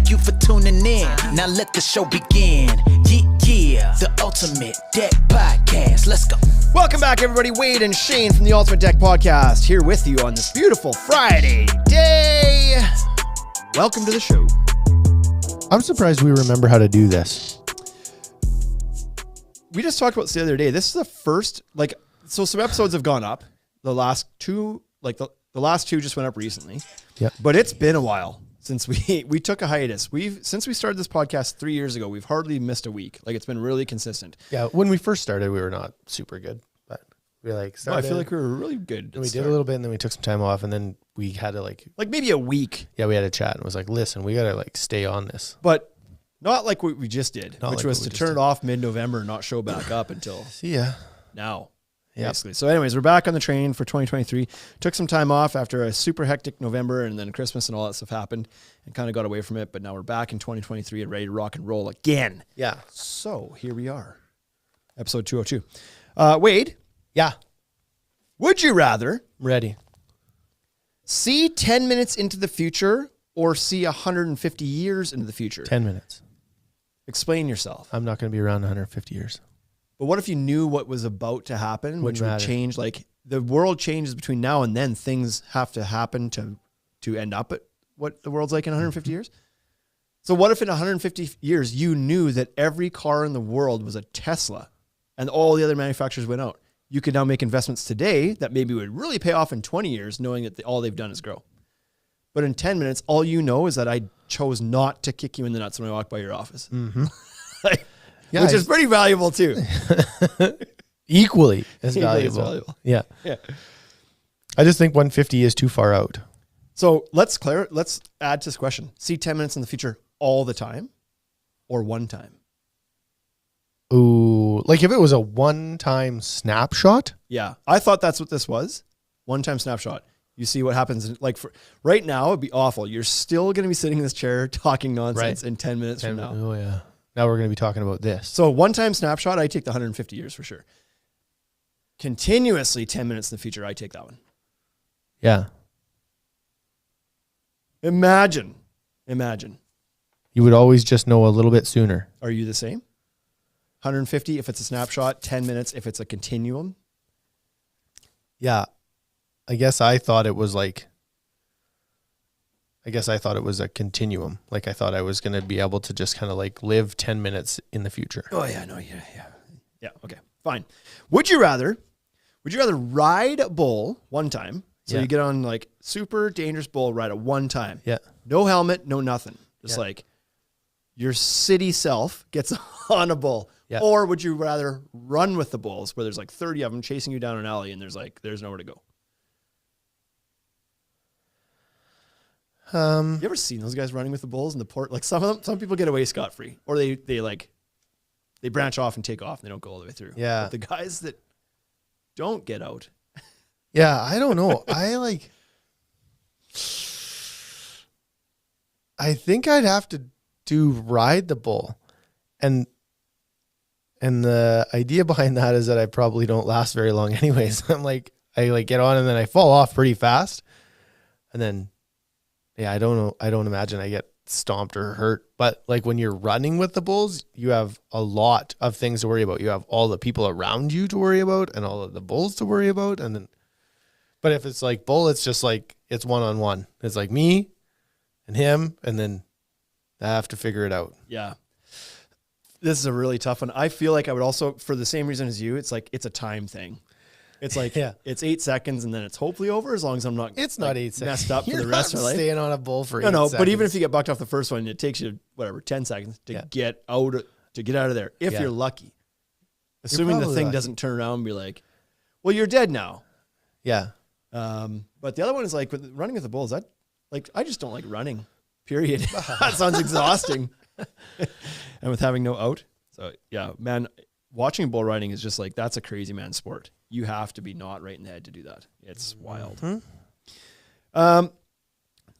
Thank you for tuning in. Now let the show begin. Yeah, the Ultimate Deck Podcast. Let's go. Welcome back, everybody. Wade and Shane from the Ultimate Deck Podcast here with you on this beautiful Friday day. Welcome to the show. I'm surprised we remember how to do this. We just talked about this the other day. This is the first, so some episodes have gone up. The last two, the last two just went up recently. Yeah. But it's been a while since we took a hiatus. Since we started this podcast 3 years ago, we've hardly missed a week. It's been really consistent. Yeah, when we first started, we were not super good, but we started. I feel like we were really good. And we did a little bit, and then we took some time off, and then we had to maybe a week. Yeah, we had a chat, and it was like, listen, we got to stay on this. But not like what we just did, Not which like was what we to just turn did. it off mid-November and not show back up until See ya. now. Yep. Basically. So anyways, we're back on the train for 2023. Took some time off after a super hectic November, and then Christmas and all that stuff happened and kind of got away from it. But now we're back in 2023 and ready to rock and roll again. Yeah. So here we are. Episode 202. Wade, Yeah. would you rather Ready. see 10 minutes into the future or see 150 years into the future? 10 minutes. Explain yourself. I'm not going to be around 150 years. But what if you knew what was about to happen, which would matter. change? The world changes between now and then. Things have to happen to end up at what the world's like in 150 years. So what if in 150 years you knew that every car in the world was a Tesla and all the other manufacturers went out? You could now make investments today that maybe would really pay off in 20 years, knowing that all they've done is grow. But in 10 minutes, all you know is that I chose not to kick you in the nuts when I walked by your office. Mm-hmm. Which is pretty valuable too. Equally as Equally valuable. as valuable. Yeah. Yeah. I just think 150 is too far out. So let's add to this question. See 10 minutes in the future all the time or one time? Ooh, if it was a one-time snapshot? Yeah. I thought that's what this was. One-time snapshot. You see what happens. For right now, it'd be awful. You're still going to be sitting in this chair talking nonsense in 10 minutes from now. Oh, yeah. Now we're going to be talking about this. So one-time snapshot, I take the 150 years for sure. Continuously 10 minutes in the future, I take that one. Yeah. Imagine. You would always just know a little bit sooner. Are you the same? 150 if it's a snapshot, 10 minutes if it's a continuum. Yeah. I guess I thought it was a continuum. I thought I was going to be able to just kind of live 10 minutes in the future. Oh yeah, no, yeah. Yeah, okay. Fine. Would you rather ride a bull one time? So you get on super dangerous bull ride at one time. Yeah. No helmet, no nothing. Just your city self gets on a bull. Yeah. Or would you rather run with the bulls where there's 30 of them chasing you down an alley and there's nowhere to go? You ever seen those guys running with the bulls in the port? Some people get away scot-free, or they branch off and take off and they don't go all the way through. Yeah. But the guys that don't get out. Yeah. I don't know. I think I'd have to ride the bull. And the idea behind that is that I probably don't last very long anyways. I get on and then I fall off pretty fast. And then, yeah, I don't know. I don't imagine I get stomped or hurt. But when you're running with the bulls, you have a lot of things to worry about. You have all the people around you to worry about and all of the bulls to worry about. And then, but if it's bull, it's just it's one-on-one. It's me and him. And then I have to figure it out. Yeah. This is a really tough one. I feel like I would also, for the same reason as you, it's it's a time thing. It's it's 8 seconds and then it's hopefully over as long as I'm not. It's not 8 seconds. Messed up for the rest of my life. Staying on a bull for 8 seconds. No. But even if you get bucked off the first one, it takes you 10 seconds to get out of there. If you're lucky, assuming the thing doesn't turn around and be well, you're dead now. Yeah. But the other one is with running with the bulls. I just don't like running. Period. That sounds exhausting. And with having no out. So yeah, man, watching bull riding is just that's a crazy man sport. You have to be not right in the head to do that. It's wild. Mm-hmm.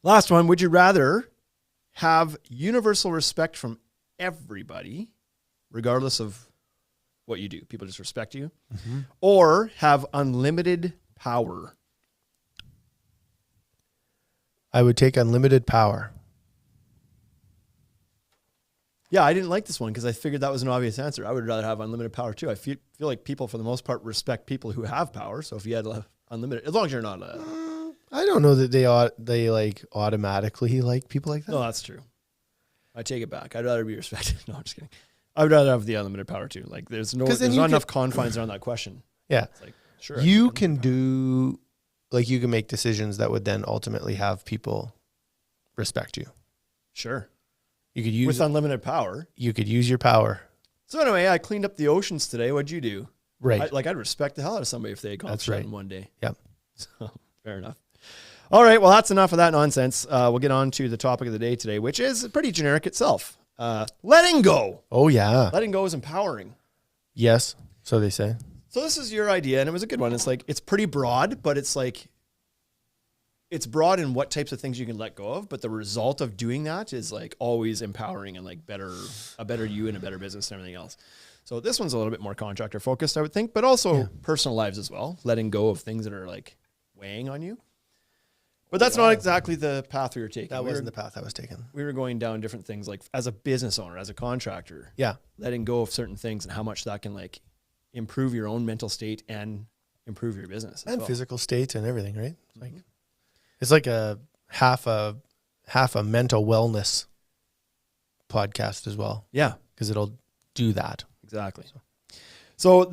Last one. Would you rather have universal respect from everybody, regardless of what you do? People just respect you, or have unlimited power? I would take unlimited power. Yeah, I didn't like this one because I figured that was an obvious answer. I would rather have unlimited power too. I feel like people, for the most part, respect people who have power. So if you had unlimited, as long as you're not I don't know that they like automatically like people like that. no, that's true. I take it back. I'd rather be respected. No, I'm just kidding. I would rather have the unlimited power too. Like there's 'Cause then not you enough confines around that question. Yeah. It's like, sure. You can do, like, you can make decisions that would then ultimately have people respect you. Sure. You could use With unlimited power. you could use your power. So anyway, I cleaned up the oceans today. What'd you do? Right. I'd respect the hell out of somebody if they accomplished that right. in one day. Yep. So fair enough. All right. Well, that's enough of that nonsense. We'll get on to the topic of the day today, which is pretty generic itself. Letting go. Oh yeah. Letting go is empowering. Yes. So they say. So this is your idea, and it was a good one. It's like, it's pretty broad, but it's like, it's broad in what types of things you can let go of, but the result of doing that is like always empowering and like a better you and a better business and everything else. So this one's a little bit more contractor focused, I would think, but also personal lives as well, letting go of things that are like weighing on you. But that's not exactly the path we were taking. That wasn't the path I was taking. We were going down different things, like as a business owner, as a contractor, Yeah. letting go of certain things and how much that can like improve your own mental state and improve your business as And well. physical state and everything, right? It's like a half a mental wellness podcast as well, Yeah, because it'll do that. exactly. So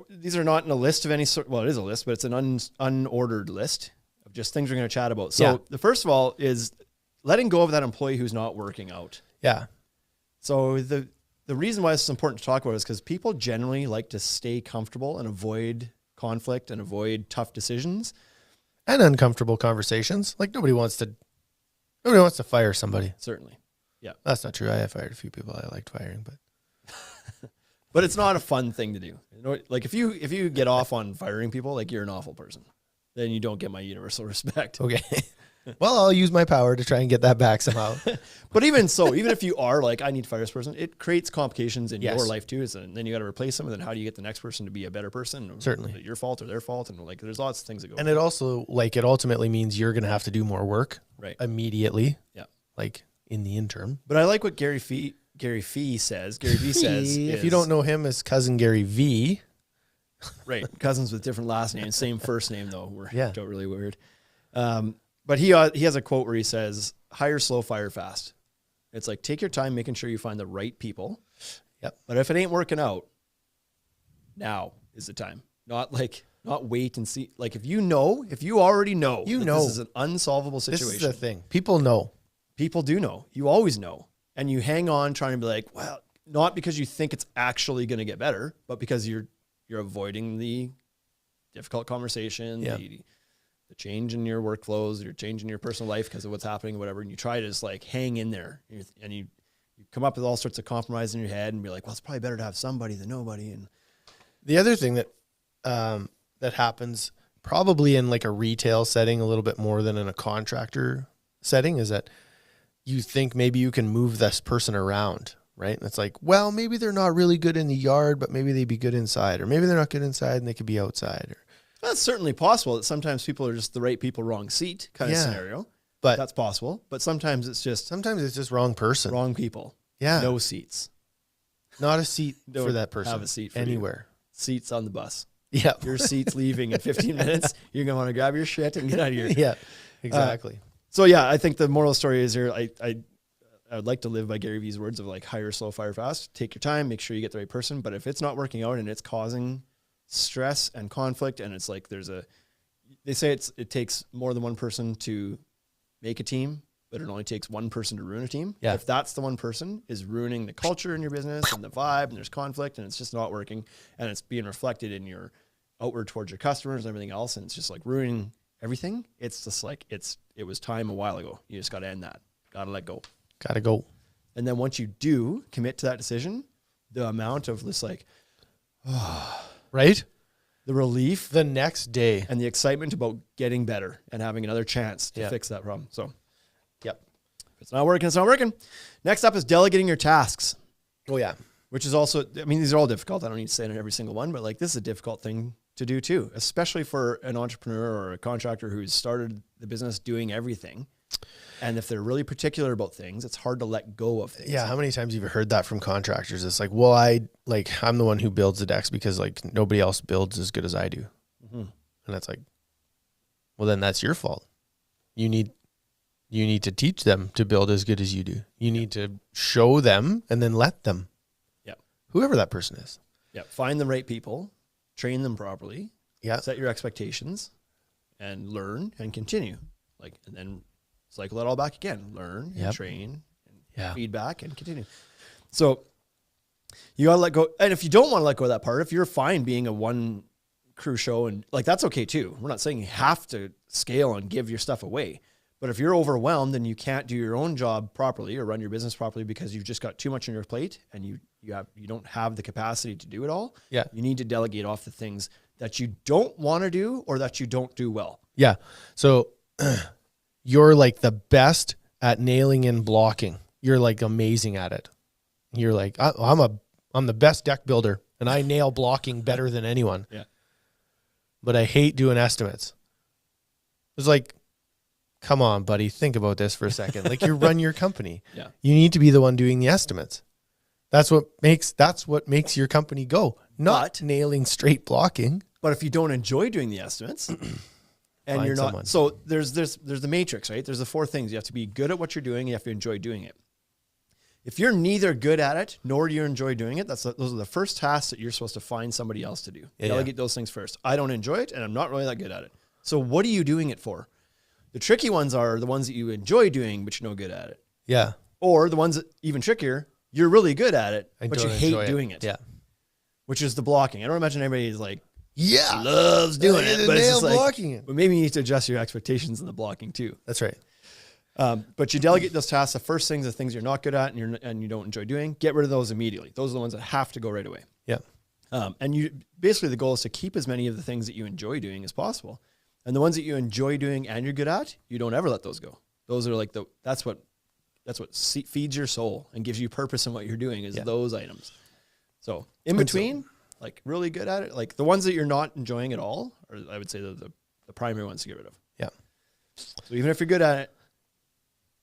these are not in a list of any sort. Well, it is a list, but it's an unordered list of just things we're going to chat about. So Yeah. the first of all is letting go of that employee who's not working out. Yeah. So the reason why this is important to talk about is because people generally like to stay comfortable and avoid conflict and avoid tough decisions. And uncomfortable conversations. Like nobody wants to fire somebody. Certainly. That's not true. I have fired a few people I liked firing, but But it's not a fun thing to do. You know, like if you get off on firing people, like you're an awful person, then you don't get my universal respect. okay. Well, I'll use my power to try and get that back somehow. But even so, even if you are like, I need to fire this person, it creates complications in Yes. your life too. And then you got to replace them. And then how do you get the next person to be a better person? Certainly. Is it your fault or their fault? And like, there's lots of things that go. And it also, like, it ultimately means you're going to have to do more work Right. immediately. Yeah. Like in the interim. But I like what Gary Vee says. Gary Vee says, If you don't know him as cousin Gary V, right, cousins with different last names, same first name though. We're Yeah. really weird. But he has a quote where he says, hire slow, fire fast. It's like, take your time making sure you find the right people. Yep. But if it ain't working out, now is the time. Not wait and see. Like if you already know, You that know. this is an unsolvable situation. this is the thing. People know. People do know. You always know. And you hang on trying to be like, well, not because you think it's actually going to get better, but because you're avoiding the difficult conversation, Yeah. the change in your workflows, you're changing your personal life because of what's happening, whatever. And you try to just like hang in there and you come up with all sorts of compromise in your head and be like, well, it's probably better to have somebody than nobody. And The other thing that that happens probably in like a retail setting a little bit more than in a contractor setting is that you think maybe you can move this person around, right? And it's like, well, maybe they're not really good in the yard, but maybe they'd be good inside, or maybe they're not good inside and they could be outside. Or, that's certainly possible that sometimes people are just the right people, wrong seat kind of Yeah. scenario. but That's possible. But sometimes it's just sometimes it's just wrong person. wrong people. Yeah. No seats. Not a seat for Don't that person. have a seat for you. anywhere. Seats on the bus. Yeah. Your seat's leaving in 15 minutes. You're going to want to grab your shit and get out of here. Yeah. Exactly. So yeah, I think the moral story is here. I would like to live by Gary Vee's words of like hire slow, fire fast. Take your time, make sure you get the right person. But if it's not working out and it's causing stress and conflict, and it's like they say it takes more than one person to make a team, but it only takes one person to ruin a team. Yeah. If that's the one person is ruining the culture in your business and the vibe, and there's conflict and it's just not working, and it's being reflected in your outward towards your customers and everything else, and it's just like ruining everything. It's just like it was time a while ago. You just got to end that. Got to let go. Gotta go. And then once you do commit to that decision, the amount of this like Right? the relief The next day. and the excitement about getting better and having another chance to Yeah. fix that problem. So Yep. if it's not working, it's not working. Next up is delegating your tasks, Oh yeah. which is also, I mean, these are all difficult. I don't need to say it in every single one, but like this is a difficult thing to do too, especially for an entrepreneur or a contractor who's started the business doing everything. And if they're really particular about things, it's hard to let go of things. Yeah. How many times have you heard that from contractors? It's like, well, I'm the one who builds the decks because like nobody else builds as good as I do. Mm-hmm. And it's like, well, then that's your fault. You need to teach them to build as good as you do. You need to show them and then let them. Yeah. Whoever that person is. Yeah. Find the right people, train them properly, Yeah. set your expectations, and learn and continue. And then cycle it all back again. Learn, and train, and feedback, and continue. So you got to let go. And if you don't want to let go of that part, if you're fine being a one crew show, and like, that's okay too. We're not saying you have to scale and give your stuff away. But if you're overwhelmed and you can't do your own job properly or run your business properly because you've just got too much on your plate and you don't have the capacity to do it all, Yeah. you need to delegate off the things that you don't want to do or that you don't do well. Yeah. So you're like the best at nailing in blocking. You're like amazing at it. You're like, I'm the best deck builder and I nail blocking better than anyone. Yeah. But I hate doing estimates. It's like, come on, buddy, think about this for a second. Like, you run your company. Yeah. You need to be the one doing the estimates. That's what makes your company go. Not nailing straight blocking. But if you don't enjoy doing the estimates and Find you're not, someone. so there's the matrix, right? There's the 4 things. You have to be good at what you're doing. You have to enjoy doing it. If you're neither good at it, nor do you enjoy doing it, those are the first tasks that you're supposed to find somebody else to do. Yeah, Delegate those things first. I don't enjoy it and I'm not really that good at it. So what are you doing it for? The tricky ones are the ones that you enjoy doing, but you're no good at it. Yeah. Or the ones that, even trickier, you're really good at it, I but you don't hate enjoy doing it. Yeah. Which is the blocking. I don't imagine anybody's like, Yeah. loves doing it, but it's just like, blocking it. but maybe you need to adjust your expectations in the blocking too. That's right. But you delegate those tasks. The first things, the things you're not good at and you don't enjoy doing, get rid of those immediately. Those are the ones that have to go right away. Yeah. And you basically, the goal is to keep as many of the things that you enjoy doing as possible. And the ones that you enjoy doing and you're good at, you don't ever let those go. Those are like that's what feeds your soul and gives you purpose in what you're doing is those items. So in between, like really good at it, like the ones that you're not enjoying at all, or I would say the primary ones to get rid of. Yeah. So even if you're good at it,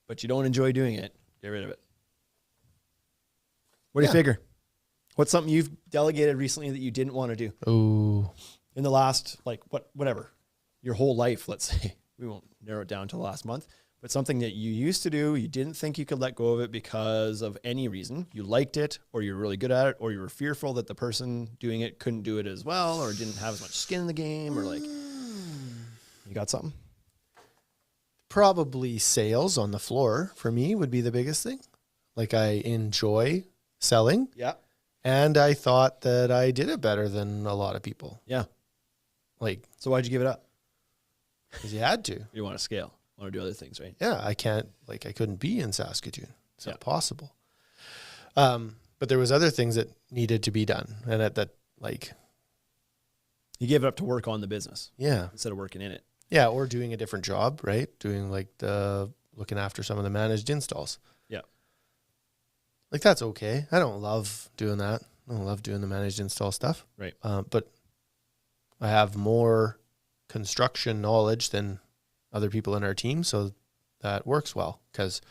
but you don't enjoy doing it, get rid of it. What do you figure? What's something you've delegated recently that you didn't want to do Ooh. in the last, like whatever, your whole life, let's say? We won't narrow it down to the last month, but something that you used to do, you didn't think you could let go of it because of any reason. You liked it, or you're really good at it, or you were fearful that the person doing it couldn't do it as well, or didn't have as much skin in the game, or like, you got something? Probably sales on the floor for me would be the biggest thing. Like, I enjoy selling. Yeah. And I thought that I did it better than a lot of people. Yeah. Like, So why'd you give it up? because you had to. You want to scale, want to do other things, right? Yeah, I couldn't be in Saskatoon. It's not possible. But there was other things that needed to be done. And that You gave it up to work on the business yeah. instead of working in it. Yeah, or doing a different job, right? Doing like looking after some of the managed installs. Yeah. Like, that's okay. I don't love doing that. I don't love doing the managed install stuff. Right. But I have more construction knowledge than other people in our team, so that works well because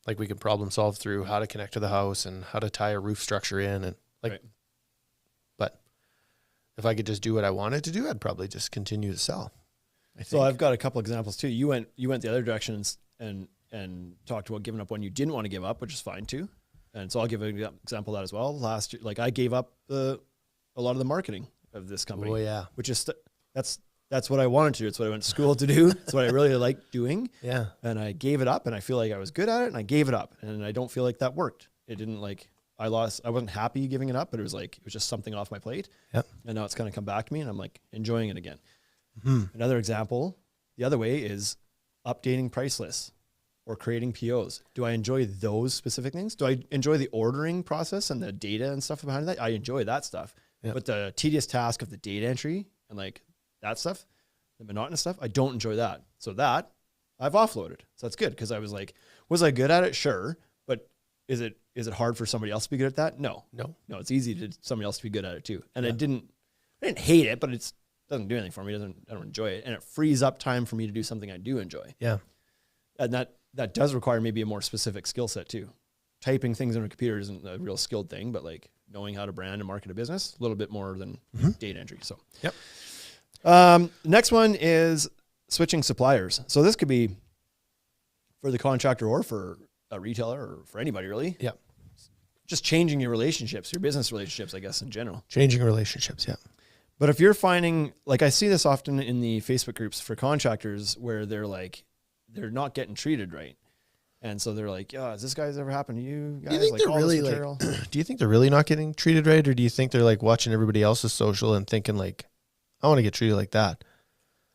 like we can problem solve through how to connect to the house and how to tie a roof structure in and like Right. But if I could just do what I wanted to do, I'd probably just continue to sell. I think. So I've got a couple examples too. You went the other direction and talked about giving up when you didn't want to give up, which is fine too. And so I'll give an example of that as well. Last year, like I gave up a lot of the marketing of this company. Oh yeah. Which is that's what I wanted to do. It's what I went to school to do. It's what I really liked doing. Yeah. And I gave it up, and I feel like I was good at it, and I gave it up, and I don't feel like that worked. It didn't I wasn't happy giving it up, but it was just something off my plate. Yep. And now it's kind of come back to me, and I'm like enjoying it again. Mm-hmm. Another example, the other way is updating price lists or creating POs. Do I enjoy those specific things? Do I enjoy the ordering process and the data and stuff behind that? I enjoy that stuff. Yep. But the tedious task of the data entry and like that stuff, the monotonous stuff, I don't enjoy that. So that I've offloaded. So that's good because I was like, was I good at it? Sure. But is it hard for somebody else to be good at that? No. No. It's easy to somebody else to be good at it too. And I didn't hate it, but it doesn't do anything for me. I don't enjoy it. And it frees up time for me to do something I do enjoy. Yeah. And that does require maybe a more specific skill set too. Typing things on a computer isn't a real skilled thing, but like knowing how to brand and market a business, a little bit more than data entry. So, next one is switching suppliers. So this could be for the contractor or for a retailer or for anybody really. Yeah. Just changing your relationships, your business relationships, I guess, in general. Changing relationships. Yeah. But if you're finding, like I see this often in the Facebook groups for contractors where they're like, they're not getting treated right. And so they're like, yeah, has this guy's ever happened to you guys? Do you think like, they're all this really material? do you think they're really not getting treated right? Or do you think they're like watching everybody else's social and thinking like, I want to get treated like that?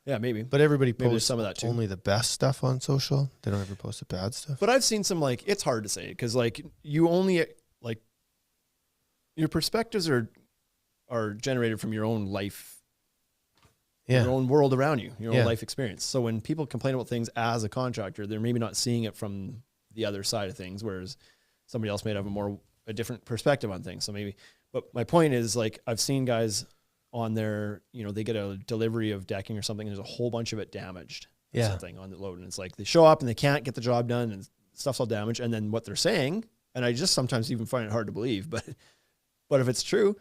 Yeah, maybe. But everybody Maybe there's posts some of that too. only the best stuff on social. They don't ever post the bad stuff. But I've seen some, like, it's hard to say because like you only, like, your perspectives are generated from your own life, Yeah. your own world around you, your Yeah. own life experience. So when people complain about things as a contractor, they're maybe not seeing it from the other side of things, whereas somebody else may have a different perspective on things. So maybe, but my point is, like, I've seen guys on their, they get a delivery of decking or something, and there's a whole bunch of it damaged. Or Yeah. something on the load. And it's like they show up and they can't get the job done and stuff's all damaged. And then what they're saying, and I just sometimes even find it hard to believe, but if it's true,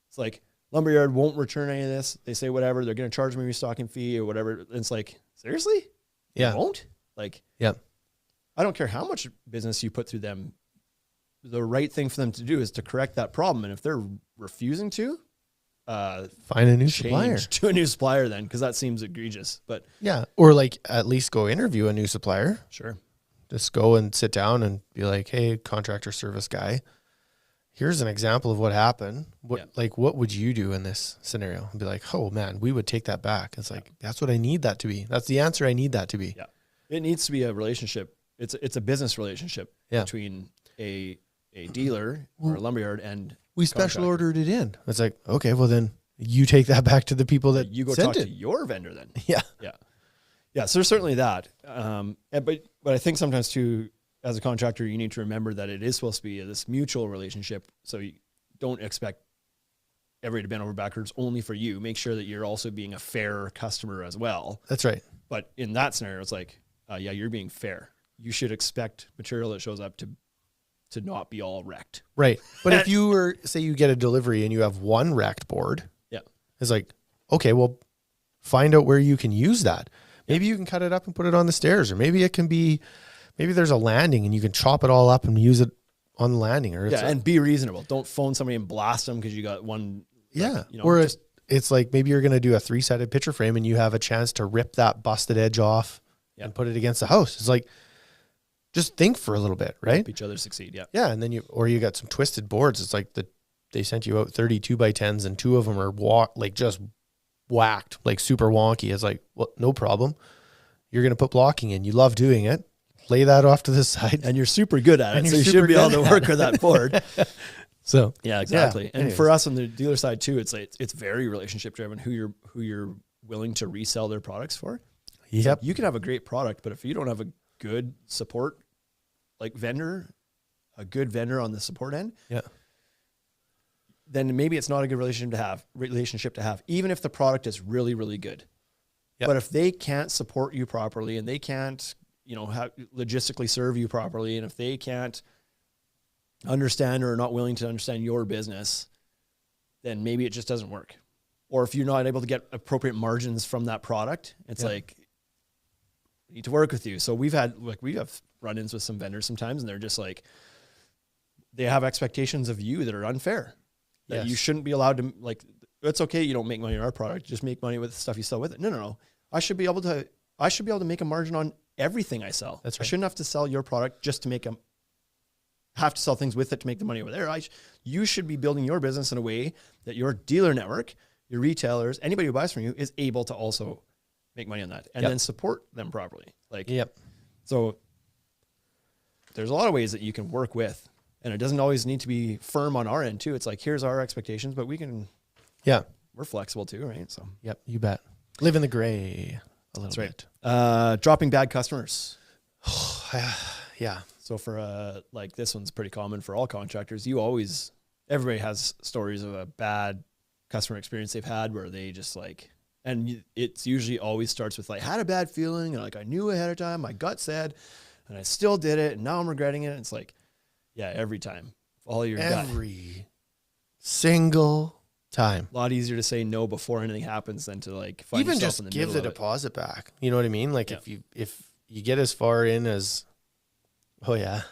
it's like lumberyard won't return any of this. They say whatever, they're going to charge me a restocking fee or whatever. And it's like, seriously? Yeah. They won't? Like, Yeah. I don't care how much business you put through them. The right thing for them to do is to correct that problem. And if they're refusing to, Find a new supplier. change to a new supplier then, because that seems egregious. But Yeah. Or like at least go interview a new supplier. sure. Just go and sit down and be like, hey, contractor service guy, here's an example of what happened. What would you do in this scenario? And be like, oh man, we would take that back. It's like, that's what I need that to be. That's the answer I need that to be. Yeah. It needs to be a relationship. It's a business relationship between a dealer or a lumberyard and We special contractor. ordered it in. It's like, okay, well then you take that back to the people that You go sent talk it. to your vendor then. Yeah. Yeah. Yeah. So there's certainly that. But I think sometimes too, as a contractor, you need to remember that it is supposed to be this mutual relationship. So you don't expect everybody to bend over backwards only for you. Make sure that you're also being a fair customer as well. That's right. But in that scenario, it's like, yeah, you're being fair. You should expect material that shows up to not be all wrecked. Right. But if you were, say you get a delivery and you have one wrecked board, Yeah. it's like, okay, well, find out where you can use that. Maybe you can cut it up and put it on the stairs, or maybe it can be, maybe there's a landing and you can chop it all up and use it on the landing. Or it's And be reasonable. Don't phone somebody and blast them because you got one. yeah. Like, Or it's like maybe you're going to do a 3-sided picture frame and you have a chance to rip that busted edge off and put it against the house. It's like, just think for a little bit, right? help each other succeed. Yeah. Yeah. And then you got some twisted boards. It's like they sent you out 32 by 10s and 2 of them are just whacked, like super wonky. It's like, well, no problem. You're going to put blocking in. You love doing it. Lay that off to the side. And you're super good at it. And So you're you super should be able good to at work with that board. So Yeah, exactly. And anyways. for us on the dealer side too, it's like, it's very relationship driven, who you're willing to resell their products for. Yep. You can have a great product, but if you don't have a good support, like a good vendor on the support end, Yeah. then maybe it's not a good relationship to have, even if the product is really, really good. Yep. But if they can't support you properly and they can't, logistically serve you properly, and if they can't understand or are not willing to understand your business, then maybe it just doesn't work. Or if you're not able to get appropriate margins from that product, it's like, we need to work with you. So we have run-ins with some vendors sometimes, and they're just like, they have expectations of you that are unfair. That you shouldn't be allowed to, like, it's okay, you don't make money on our product, just make money with the stuff you sell with it. No. I should be able to make a margin on everything I sell. That's I right. shouldn't have to sell your product just to have to sell things with it to make the money over there. You should be building your business in a way that your dealer network, your retailers, anybody who buys from you is able to also make money on that and then support them properly. So there's a lot of ways that you can work with, and it doesn't always need to be firm on our end too. It's like, here's our expectations, but we're flexible too, right? So Yep. You bet. Live in the gray a little that's bit. right. Dropping bad customers. Yeah. So for like this one's pretty common for all contractors. Everybody has stories of a bad customer experience they've had where they just like And it's usually always starts with like, had a bad feeling. And like, I knew ahead of time, my gut said, and I still did it. And now I'm regretting it. And it's like, yeah, every time. All your gut. Every single time. A lot easier to say no before anything happens than to like find Even yourself just in the give middle the of it. deposit back. You know what I mean? Like Yeah. if you get as far in as, oh yeah,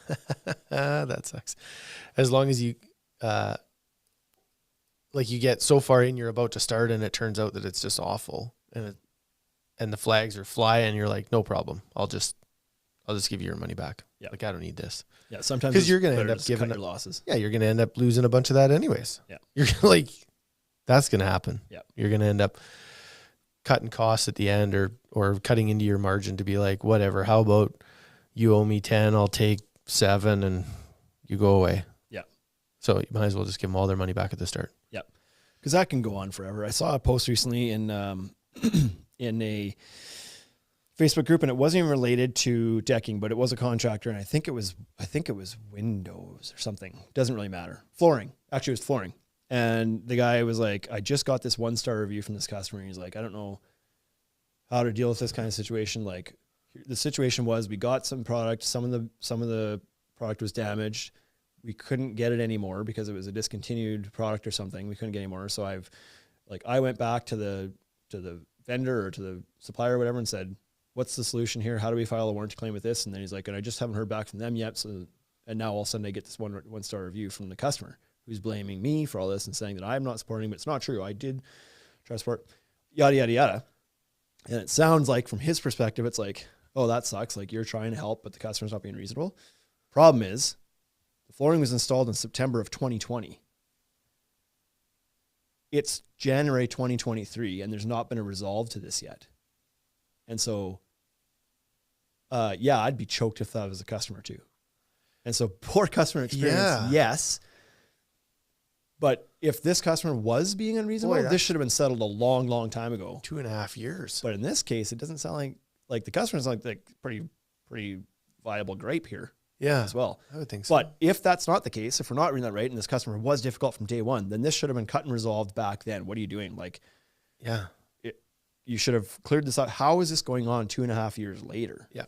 that sucks. As long as you, like you get so far in, you're about to start and it turns out that it's just awful and the flags are flying. You're like, no problem. I'll just give you your money back. Yeah. Like, I don't need this. Yeah, sometimes 'Cause it's you're gonna better end up just giving cut up- your losses. Yeah. You're going to end up losing a bunch of that anyways. Yeah. You're like, that's going to happen. Yeah. You're going to end up cutting costs at the end or cutting into your margin to be like, whatever, how about you owe me 10, I'll take 7 and you go away. Yeah. So you might as well just give them all their money back at the start. Yep. Because that can go on forever. I saw a post recently in in a Facebook group, and it wasn't even related to decking, but it was a contractor, and I think it was windows or something. Doesn't really matter. Flooring. Actually, it was flooring. And the guy was like, I just got this 1-star review from this customer. And he's like, I don't know how to deal with this kind of situation. Like, the situation was we got some product, some of the product was damaged. We couldn't get it anymore because it was a discontinued product or something. We couldn't get any more. So I went back to the vendor or to the supplier or whatever and said, what's the solution here? How do we file a warranty claim with this? And then he's like, and I just haven't heard back from them yet. So, and now all of a sudden I get this 1-star review from the customer who's blaming me for all this and saying that I'm not supporting, but it's not true. I did try to support, yada, yada, yada. And it sounds like from his perspective, it's like, oh, that sucks. Like, you're trying to help, but the customer's not being reasonable. Problem is, the flooring was installed in September of 2020. It's January 2023, and there's not been a resolve to this yet. And so, yeah, I'd be choked if that was a customer too. And so, poor customer experience, Yeah. yes. But if this customer was being unreasonable, Boy, this should have been settled a long, long time ago. 2.5 years. But in this case, it doesn't sound like the customer's like pretty viable gripe here Yeah. as well. I would think so. But if that's not the case, if we're not reading that right, and this customer was difficult from day one, then this should have been cut and resolved back then. What are you doing? Like, yeah. you should have cleared this out. How is this going on 2.5 years later? Yeah.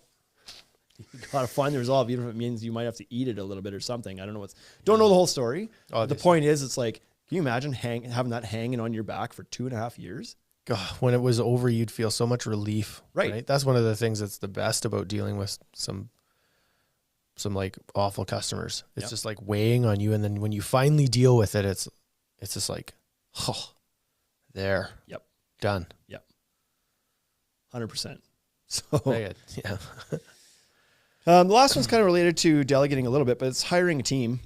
You gotta find the resolve, even if it means you might have to eat it a little bit or something. I don't know don't know the whole story. The Obviously. point is, it's like, can you imagine having that hanging on your back for 2.5 years? God, when it was over, you'd feel so much relief. Right. That's one of the things that's the best about dealing with some like awful customers. It's Yep. just like weighing on you. And then when you finally deal with it, it's just like, oh, there. Yep. Done. 100%. So Yeah. the last one's kind of related to delegating a little bit, but it's hiring a team.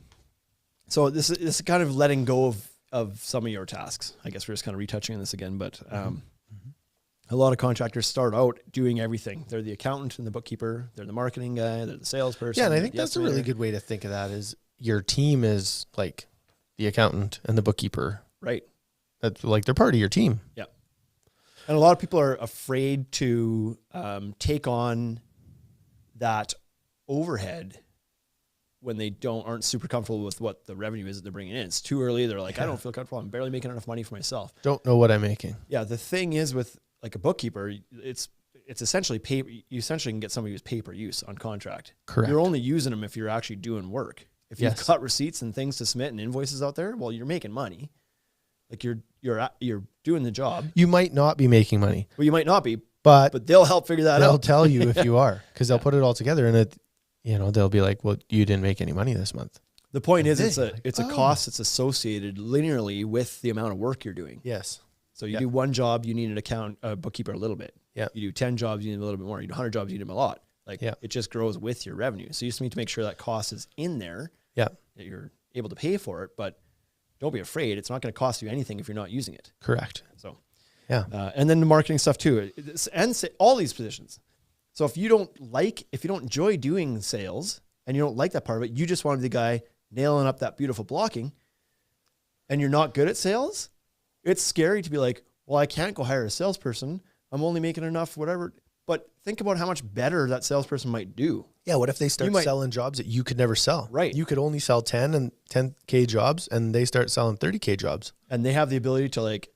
So this is kind of letting go of some of your tasks. I guess we're just kind of retouching on this again, but a lot of contractors start out doing everything. They're the accountant and the bookkeeper. They're the marketing guy. They're the salesperson. Yeah. And I think the that's a really estimator. good way to think of that is your team is like the accountant and the bookkeeper. Right. That's like they're part of your team. Yeah. And a lot of people are afraid to take on that overhead when they aren't super comfortable with what the revenue is that they're bringing in. It's too early. They're like, I don't feel comfortable. I'm barely making enough money for myself. Don't know what I'm making. Yeah. The thing is with like a bookkeeper, it's essentially you essentially can get somebody who's pay per use on contract. Correct. You're only using them if you're actually doing work. If you've Yes. got receipts and things to submit and invoices out there, well, you're making money. Like you're doing the job. You might not be making money, Well, you might not be, but but they'll help figure that they'll out. tell you if you are, because they'll put it all together and they'll be like, well, you didn't make any money this month. The point is, Did it's you? a Oh. cost that's associated linearly with the amount of work you're doing. Yes. So you Yeah. do one job, you need a bookkeeper a little bit. Yeah. You do 10 jobs, you need a little bit more. You do 100 jobs, you need them a lot. Like Yeah. it just grows with your revenue. So you just need to make sure that cost is in there, Yeah. that you're able to pay for it. But don't be afraid; it's not going to cost you anything if you're not using it. Correct. So, Yeah. and then the marketing stuff too, all these positions. So if you don't enjoy doing sales and you don't like that part of it, you just want to be the guy nailing up that beautiful blocking, and you're not good at sales. It's scary to be like, well, I can't go hire a salesperson. I'm only making enough, whatever. But think about how much better that salesperson might do. Yeah. What if they start might- selling jobs that you could never sell? Right. You could only sell 10 and 10K jobs and they start selling 30K jobs. And they have the ability to like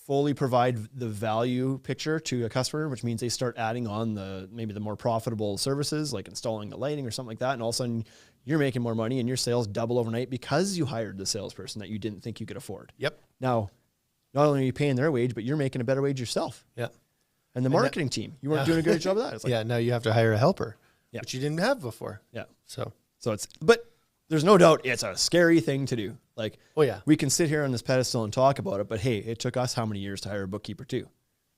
fully provide the value picture to a customer, which means they start adding on maybe the more profitable services like installing the lighting or something like that. And all of a sudden you're making more money and your sales double overnight because you hired the salesperson that you didn't think you could afford. Yep. Now, not only are you paying their wage, but you're making a better wage yourself. Yeah. And the marketing team, you weren't doing a good job of that. It's like, Yeah. Now you have to hire a helper, Yeah. which you didn't have before. yeah. So, But there's no doubt it's a scary thing to do. Like, oh yeah. we can sit here on this pedestal and talk about it, but hey, it took us how many years to hire a bookkeeper too,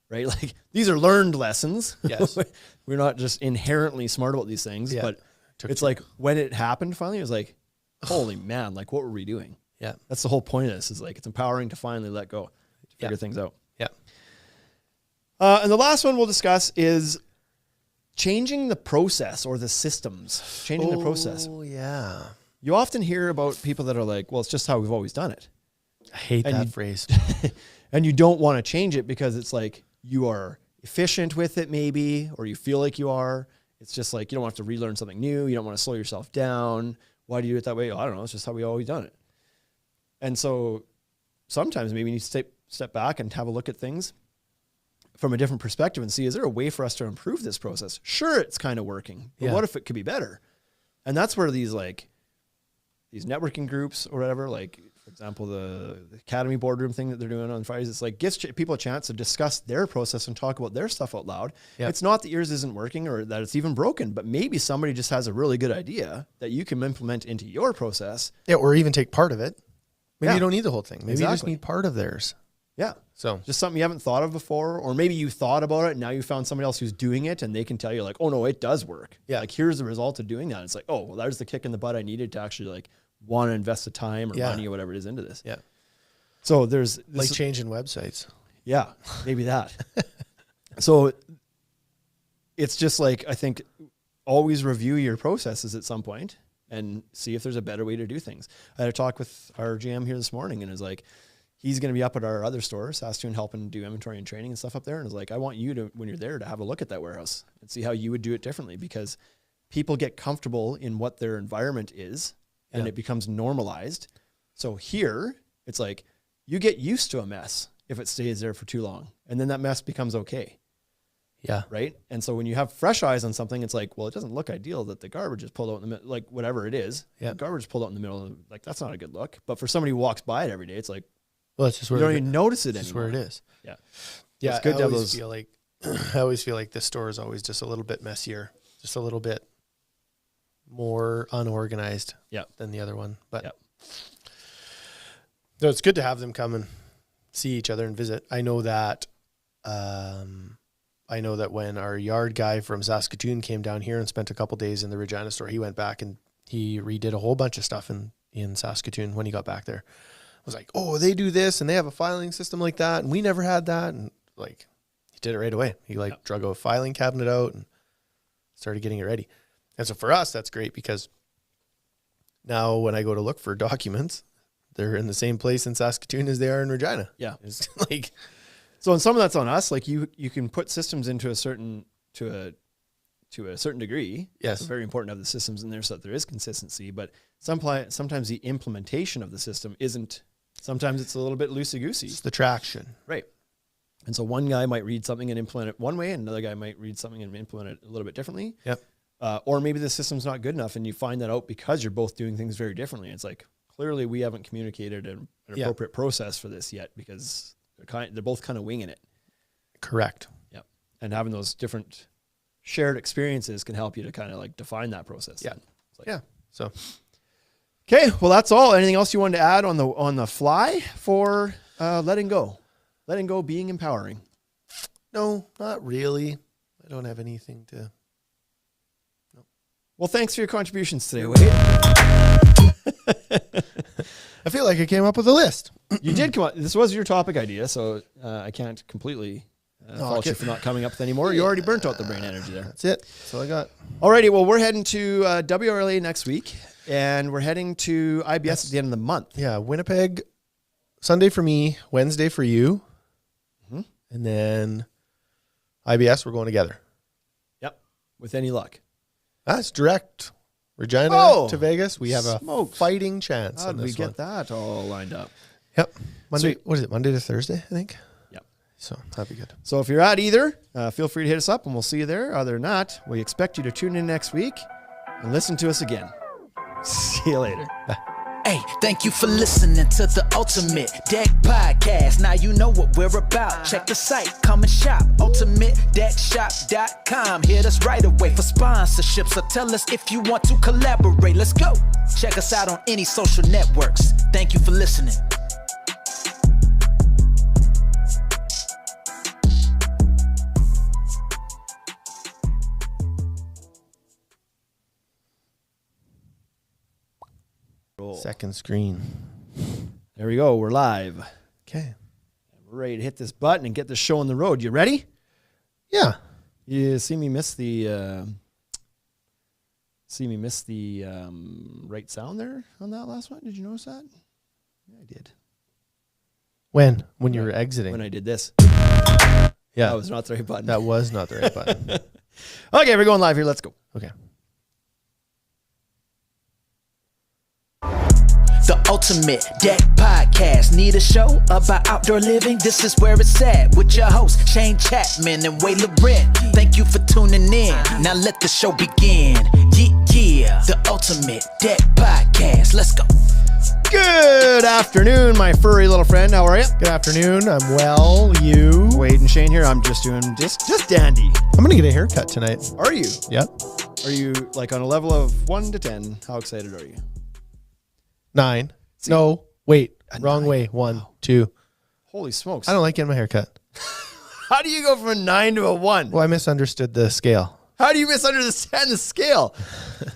right? Like these are learned lessons. Yes. We're not just inherently smart about these things, Yeah. but it's like when it happened finally, it was like, holy man, like what were we doing? Yeah. That's the whole point of this is like, it's empowering to finally let go, to figure Yeah. things out. Yeah. And the last one we'll discuss is changing the process or the systems, changing the process. Oh yeah. You often hear about people that are like, well, it's just how we've always done it. I hate And that you- phrase. And you don't want to change it because it's like you are efficient with it maybe, or you feel like you are. It's just like you don't have to relearn something new. You don't want to slow yourself down. Why do you do it that way? Oh, I don't know. It's just how we always done it. And so sometimes maybe you need to step back and have a look at things from a different perspective and see, is there a way for us to improve this process? Sure, it's kind of working, but Yeah. what if it could be better? And that's where these networking groups or whatever, like for example, the Academy boardroom thing that they're doing on Fridays, it's like gives people a chance to discuss their process and talk about their stuff out loud. Yeah. It's not that yours isn't working or that it's even broken, but maybe somebody just has a really good idea that you can implement into your process. Yeah. Or even take part of it. Maybe Yeah. you don't need the whole thing. Maybe you just Exactly. need part of theirs. Yeah. So Just something you haven't thought of before, or maybe you thought about it and now you found somebody else who's doing it and they can tell you like, oh no, it does work. Yeah. Like here's the result of doing that. It's like, oh, well, there's the kick in the butt I needed to actually like want to invest the time or Yeah. money or whatever it is into this. yeah, So there's this like changing websites. yeah, maybe that. So it's just like, I think always review your processes at some point and see if there's a better way to do things. I had a talk with our GM here this morning and is like, he's going to be up at our other store, Saskatoon, helping do inventory and training and stuff up there. And it's like, I want you to, when you're there, to have a look at that warehouse and see how you would do it differently, because people get comfortable in what their environment is and Yeah. it becomes normalized. So here it's like, you get used to a mess if it stays there for too long, and then that mess becomes okay. Yeah. Right. And so when you have fresh eyes on something, it's like, well, it doesn't look ideal that the garbage is pulled out in the middle, like whatever it is, Yeah. the garbage is pulled out in the middle. Like that's not a good look. But for somebody who walks by it every day, it's like, Well, it's just you where don't even notice it it's anymore. where it is. Yeah. Yeah. It's good I to have always those. feel like I always feel like this store is always just a little bit messier, just a little bit more unorganized Yeah. than the other one. But Yeah. no, it's good to have them come and see each other and visit. I know that when our yard guy from Saskatoon came down here and spent a couple days in the Regina store, he went back and he redid a whole bunch of stuff in Saskatoon when he got back there. I was like, oh, they do this and they have a filing system like that, and we never had that. And like, he did it right away. He like drug a filing cabinet out and started getting it ready. And so for us, that's great, because now when I go to look for documents, they're in the same place in Saskatoon as they are in Regina. Yeah. It's like, So, and some of that's on us. Like you can put systems into a certain, to a certain degree. Yes. It's very important to have the systems in there so that there is consistency, but sometimes the implementation of the system isn't, sometimes it's a little bit loosey-goosey. it's the traction. Right. And so one guy might read something and implement it one way, and another guy might read something and implement it a little bit differently. Yep. Or maybe the system's not good enough and you find that out because you're both doing things very differently. It's like, clearly we haven't communicated an Yeah. appropriate process for this yet, because they're both kind of winging it. Correct. Yeah. And having those different shared experiences can help you to kind of like define that process. Yeah. It's like, Yeah. So okay. Well, that's all. Anything else you wanted to add on the fly for letting go being empowering? no, not really. I don't have anything to. Well, thanks for your contributions today, Wade. I feel like I came up with a list. You did come up. This was your topic idea, so I can't completely fault you okay. for not coming up with any more. You already burnt out the brain energy there. That's it. That's all I got. Alrighty, well, we're heading to WRLA next week, and we're heading to IBS at the end of the month. Yeah. Winnipeg, Sunday for me, Wednesday for you. Mhm. And then IBS, we're going together. Yep, with any luck. That's direct. Regina Oh, to Vegas. We have a smokes. fighting chance. How on did we this get one. that all lined up? Yep. Monday. So- What is it? Monday to Thursday, I think. Yep. So that'd be good. So if you're at either, feel free to hit us up and we'll see you there. Other than that, we expect you to tune in next week and listen to us again. See you later. Hey, thank you for listening to the Ultimate Deck Podcast. Now you know what we're about. Check the site, come and shop. UltimateDeckShop.com. Hit us right away for sponsorships or tell us if you want to collaborate. Let's go. Check us out on any social networks. Thank you for listening. Second screen. There we go. We're live. Okay. We're ready to hit this button and get the show on the road. You ready? Yeah. You see me miss the right sound there on that last one? Did you notice that? Yeah, I did. When you were exiting. When I did this. Yeah. That was not the right button. That was not the right button. Okay, we're going live here. Let's go. Okay. The Ultimate Deck Podcast. Need a show about outdoor living? This is where it's at with your hosts, Shane Chapman and Way Loren. Thank you for tuning in. Now let the show begin. Yeah. The Ultimate Deck Podcast. Let's go. Good afternoon, my furry little friend. How are you? Good afternoon. I'm well. You? Wade and Shane here. I'm just doing just dandy. I'm going to get a haircut tonight. Are you? Yep. Are you like on a level of 1 to 10? How excited are you? 9. No, wait. Wrong 9. way. 1, 2. Holy smokes. I don't like getting my haircut. How do you go from a 9 to a 1? Well, I misunderstood the scale. How do you misunderstand the scale?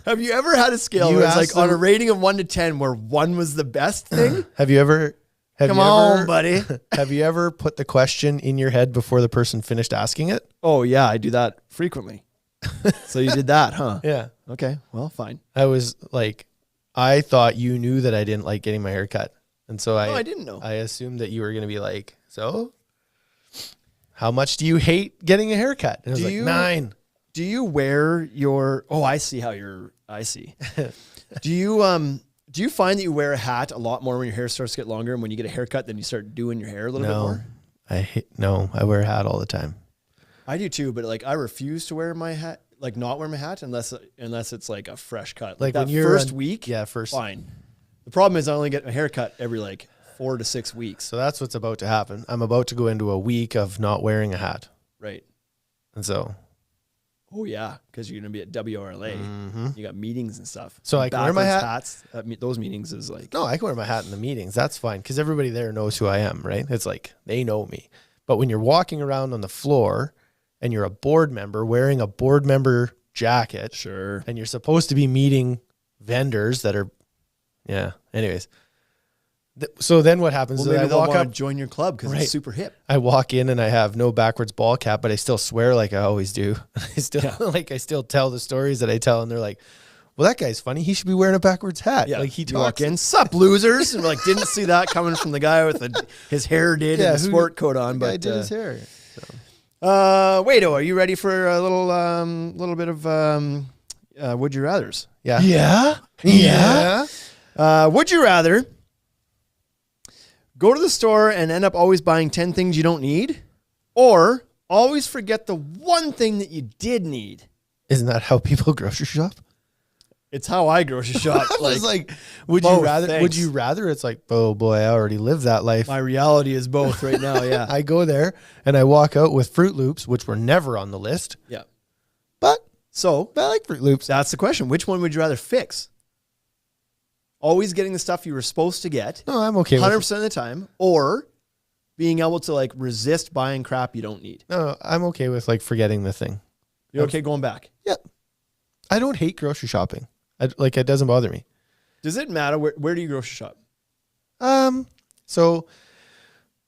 Have you ever had a scale where it's like on a rating of 1 to 10 where 1 was the best thing? Have you ever... Come on, buddy. Have you ever put the question in your head before the person finished asking it? Oh, yeah, I do that frequently. So you did that, huh? Yeah. Okay, well, fine. I was like... I thought you knew that I didn't like getting my hair cut. And so I didn't know. I assumed that you were going to be like, so how much do you hate getting a haircut? And I was like, 9. Do you wear your, I see. Do you find that you wear a hat a lot more when your hair starts to get longer and when you get a haircut, then you start doing your hair a little bit more? I wear a hat all the time. I do too, but like I refuse to wear my hat. Like not wear my hat unless it's like a fresh cut. Like that when you're first week, first. Fine. The problem is I only get a haircut every like 4 to 6 weeks. So that's what's about to happen. I'm about to go into a week of not wearing a hat. Right. And so. Oh yeah, because you're gonna be at WRLA. Mm-hmm. You got meetings and stuff. So I can wear my hat. Hats, those meetings is like. No, I can wear my hat in the meetings. That's fine because everybody there knows who I am, right? It's like they know me. But when you're walking around on the floor. And you're a board member wearing a board member jacket. Sure. And you're supposed to be meeting vendors that are, yeah. Anyways. So then what happens? Well, maybe I they'll walk want up, to join your club because it's super hip. I walk in and I have no backwards ball cap, but I still swear like I always do. I still tell the stories that I tell and they're like, well, that guy's funny. He should be wearing a backwards hat. Yeah. Like he you walk talks in, sup losers? And we're like, didn't see that coming from the guy with his hair and the sport coat on. But I did his hair. So. Wado, are you ready for a little bit of would you rathers? Yeah. Yeah. Would you rather go to the store and end up always buying 10 things you don't need, or always forget the one thing that you did need? Isn't that how people grocery shop? It's how I grocery shop. I was like, would you rather? Thanks. Would you rather? It's like, oh boy, I already lived that life. My reality is both right now. Yeah, I go there and I walk out with Fruit Loops, which were never on the list. Yeah, but so I like Fruit Loops. That's the question. Which one would you rather fix? Always getting the stuff you were supposed to get. No, I'm okay. 100% of the time, or being able to like resist buying crap you don't need. No, I'm okay with like forgetting the thing. You're okay going back? Yeah, I don't hate grocery shopping. It doesn't bother me. Does it matter where do you grocery shop? So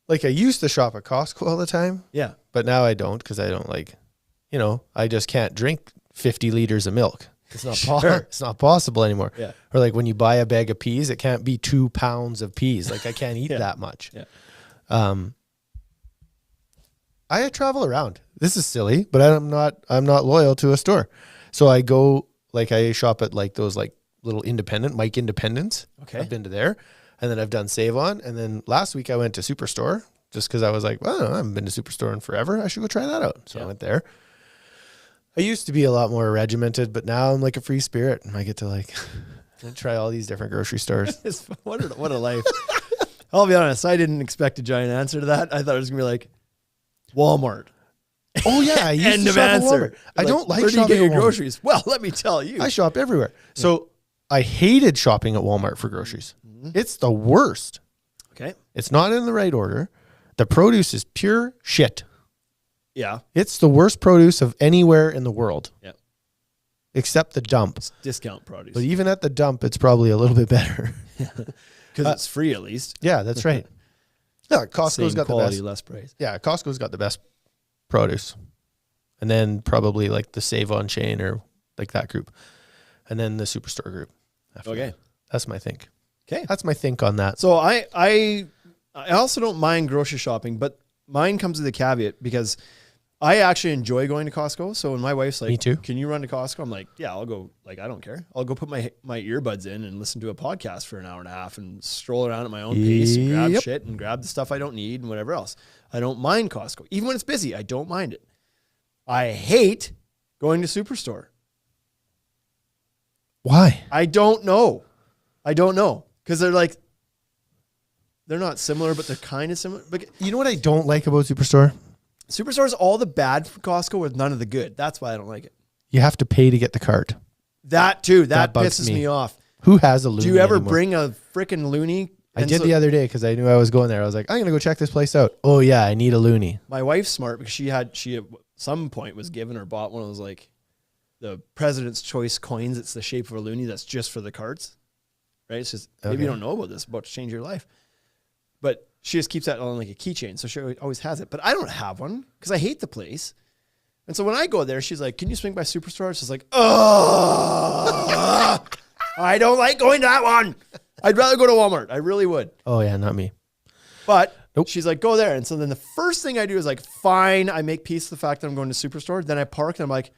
like I used to shop at Costco all the time. Yeah. But now I don't because I don't like, I just can't drink 50 liters of milk. It's not it's not possible anymore. Yeah. Or like when you buy a bag of peas, it can't be 2 pounds of peas. Like I can't eat that much. Yeah. I travel around. This is silly, but I'm not loyal to a store. So I go, like I shop at like those like little Mike Independents. Okay. I've been to there. And then I've done Save On. And then last week I went to Superstore just because I was like, well, I haven't been to Superstore in forever. I should go try that out. So I went there. I used to be a lot more regimented, but now I'm like a free spirit and I get to like try all these different grocery stores. What a life. I'll be honest. I didn't expect a giant answer to that. I thought it was going to be like Walmart. Oh yeah. I used End to of shop at answer. Walmart. I don't like where do you shopping get your at Walmart. groceries? Well, let me tell you. I shop everywhere. So I hated shopping at Walmart for groceries. It's the worst. Okay. It's not in the right order. The produce is pure shit. Yeah. It's the worst produce of anywhere in the world. Yeah. Except the dump. It's discount produce. But even at the dump, it's probably a little bit better. Because it's free at least. Yeah, that's right. Yeah, Costco's Same got the quality, best. less price. Yeah, Costco's got the best produce. And then probably like the Save On chain or like that group. And then the Superstore group. after Okay. that. That's my think. Okay. That's my think on that. So I also don't mind grocery shopping, but mine comes with a caveat because I actually enjoy going to Costco. So when my wife's like, Me too. Can you run to Costco? I'm like, yeah, I'll go. Like, I don't care. I'll go put my earbuds in and listen to a podcast for an hour and a half and stroll around at my own pace and grab Yep. shit and grab the stuff I don't need and whatever else. I don't mind Costco. Even when it's busy, I don't mind it. I hate going to Superstore. Why? I don't know. Because they're not similar, but they're kind of similar. But You know what I don't like about Superstore? Superstore is all the bad from Costco with none of the good. That's why I don't like it. You have to pay to get the cart. That too. That bugs pisses me. me off. Who has a loony Do you ever anymore? bring a freaking loony? I And did so- the other day because I knew I was going there. I was like, I'm going to go check this place out. Oh, yeah, I need a loony. My wife's smart because she at some point was given or bought one of those like the President's Choice coins. It's the shape of a loony that's just for the carts, right? It's just, maybe you Okay. don't know about this, about to change your life. But she just keeps that on like a keychain. So she always has it. But I don't have one because I hate the place. And so when I go there, she's like, can you swing by Superstore? She's like, oh, I don't like going to that one. I'd rather go to Walmart. I really would. Oh, yeah, not me. But Nope. she's like, go there. And so then the first thing I do is like, fine, I make peace with the fact that I'm going to Superstore. Then I park and I'm like,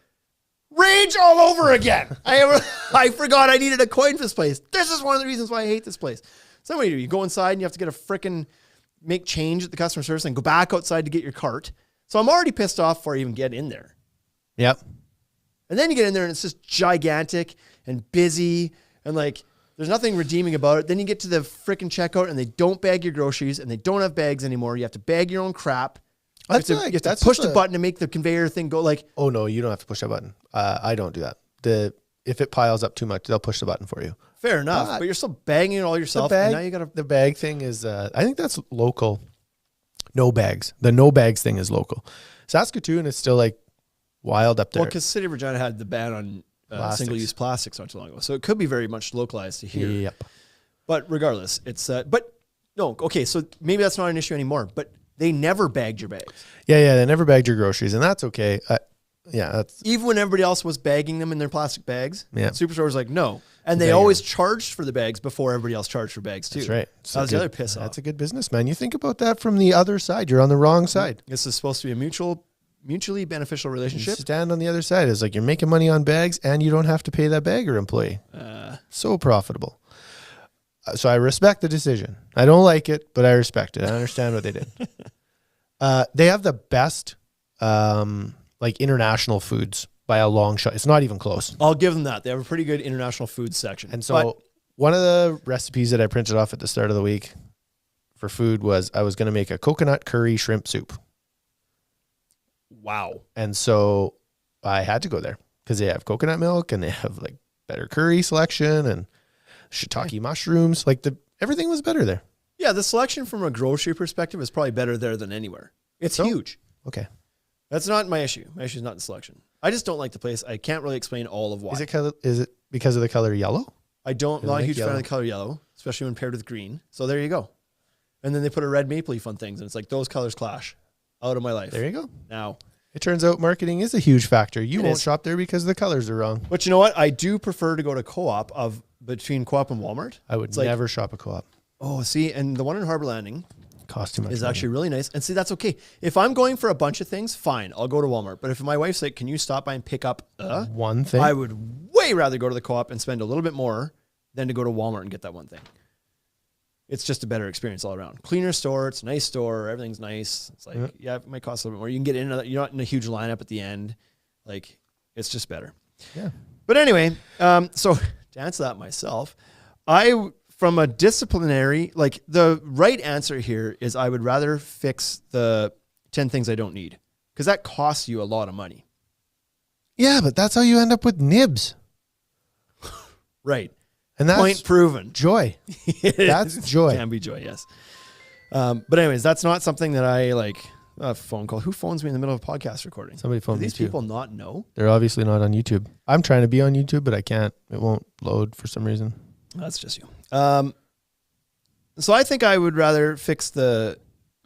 rage all over again. I forgot I needed a coin for this place. This is one of the reasons why I hate this place. So what do? You go inside and you have to get a frickin' make change at the customer service and go back outside to get your cart. So I'm already pissed off before I even get in there. Yep. And then you get in there and it's just gigantic and busy and like there's nothing redeeming about it. Then you get to the freaking checkout and they don't bag your groceries and they don't have bags anymore. You have to bag your own crap. You have to, That's you have to that's push just the a- button to make the conveyor thing go like, Oh, no, you don't have to push that button. I don't do that. If it piles up too much, they'll push the button for you. fair enough, but you're still bagging it all yourself. The bag, And now you got to, the bag thing is, I think that's local. No bags. The no bags thing is local. Saskatoon is still like wild up there. well, because City of Regina had the ban on Plastics. single-use plastics not too long ago. So it could be very much localized to here. Yep. But regardless, it's, but no, okay, so maybe that's not an issue anymore, but they never bagged your bags. Yeah, they never bagged your groceries, and that's okay. That's Even when everybody else was bagging them in their plastic bags, Yeah. Superstore was like, no. And they Bag always them. charged for the bags before everybody else charged for bags too. that's right. That was the other piss off. That's a good business, man. You think about that from the other side. You're on the wrong side. This is supposed to be a mutually beneficial You relationship. stand on the other side. It's like you're making money on bags, and you don't have to pay that bagger employee. So profitable. So I respect the decision. I don't like it, but I respect it. I understand what they did. They have the best like international foods by a long shot. It's not even close. I'll give them that. They have a pretty good international food section. And so But one of the recipes that I printed off at the start of the week for food was I was going to make a coconut curry shrimp soup. wow. And so I had to go there because they have coconut milk and they have like better curry selection and shiitake mushrooms. Like everything was better there. Yeah, the selection from a grocery perspective is probably better there than anywhere. It's So? huge. Okay. That's not my issue. My issue is not the selection. I just don't like the place. I can't really explain all of why. Is it because of the color yellow? I'm not a like huge fan yellow. of the color yellow, especially when paired with green. So there you go. And then they put a red maple leaf on things, and it's like those colors clash. Out of my life. There you go. Now, It turns out marketing is a huge factor. You It won't is. shop there because the colors are wrong. but you know what? I do prefer to go to Co-op between Co-op and Walmart. I would It's like, never shop a co-op. oh, see, and the one in Harbor Landing Cost too much. is money. actually really nice. And see, that's okay. If I'm going for a bunch of things, fine, I'll go to Walmart. But if my wife's like, can you stop by and pick up one thing. I would way rather go to the Co-op and spend a little bit more than to go to Walmart and get that one thing. it's just a better experience all around. Cleaner store, it's a nice store, everything's nice. It's like, yeah, it might cost a little bit more. You can get in, you're not in a huge lineup at the end. Like, it's just better. Yeah. But anyway, so to answer that myself, from a disciplinary, like the right answer here is I would rather fix the 10 things I don't need, because that costs you a lot of money. Yeah, but that's how you end up with nibs. Right. And that's Point proven. joy. That's joy. Can be joy, yes. But anyways, that's not something that I like. A phone call. Who phones me in the middle of a podcast recording? Somebody Do phoned me these too. people not know? They're obviously not on YouTube. I'm trying to be on YouTube, but I can't. It won't load for some reason. That's just you. So I think I would rather fix the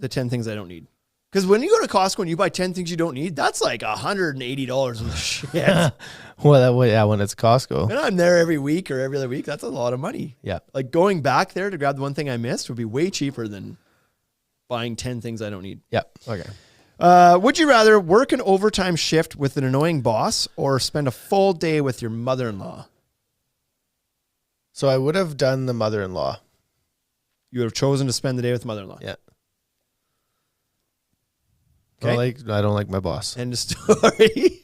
10 things I don't need. Because when you go to Costco and you buy 10 things you don't need, that's like $180 of shit. Well, when it's Costco. And I'm there every week or every other week. That's a lot of money. Yeah. Like going back there to grab the one thing I missed would be way cheaper than buying 10 things I don't need. Yeah. Okay. Would you rather work an overtime shift with an annoying boss or spend a full day with your mother-in-law? So I would have done the mother-in-law. You would have chosen to spend the day with mother-in-law. Yeah. Okay. I don't like my boss. End of story.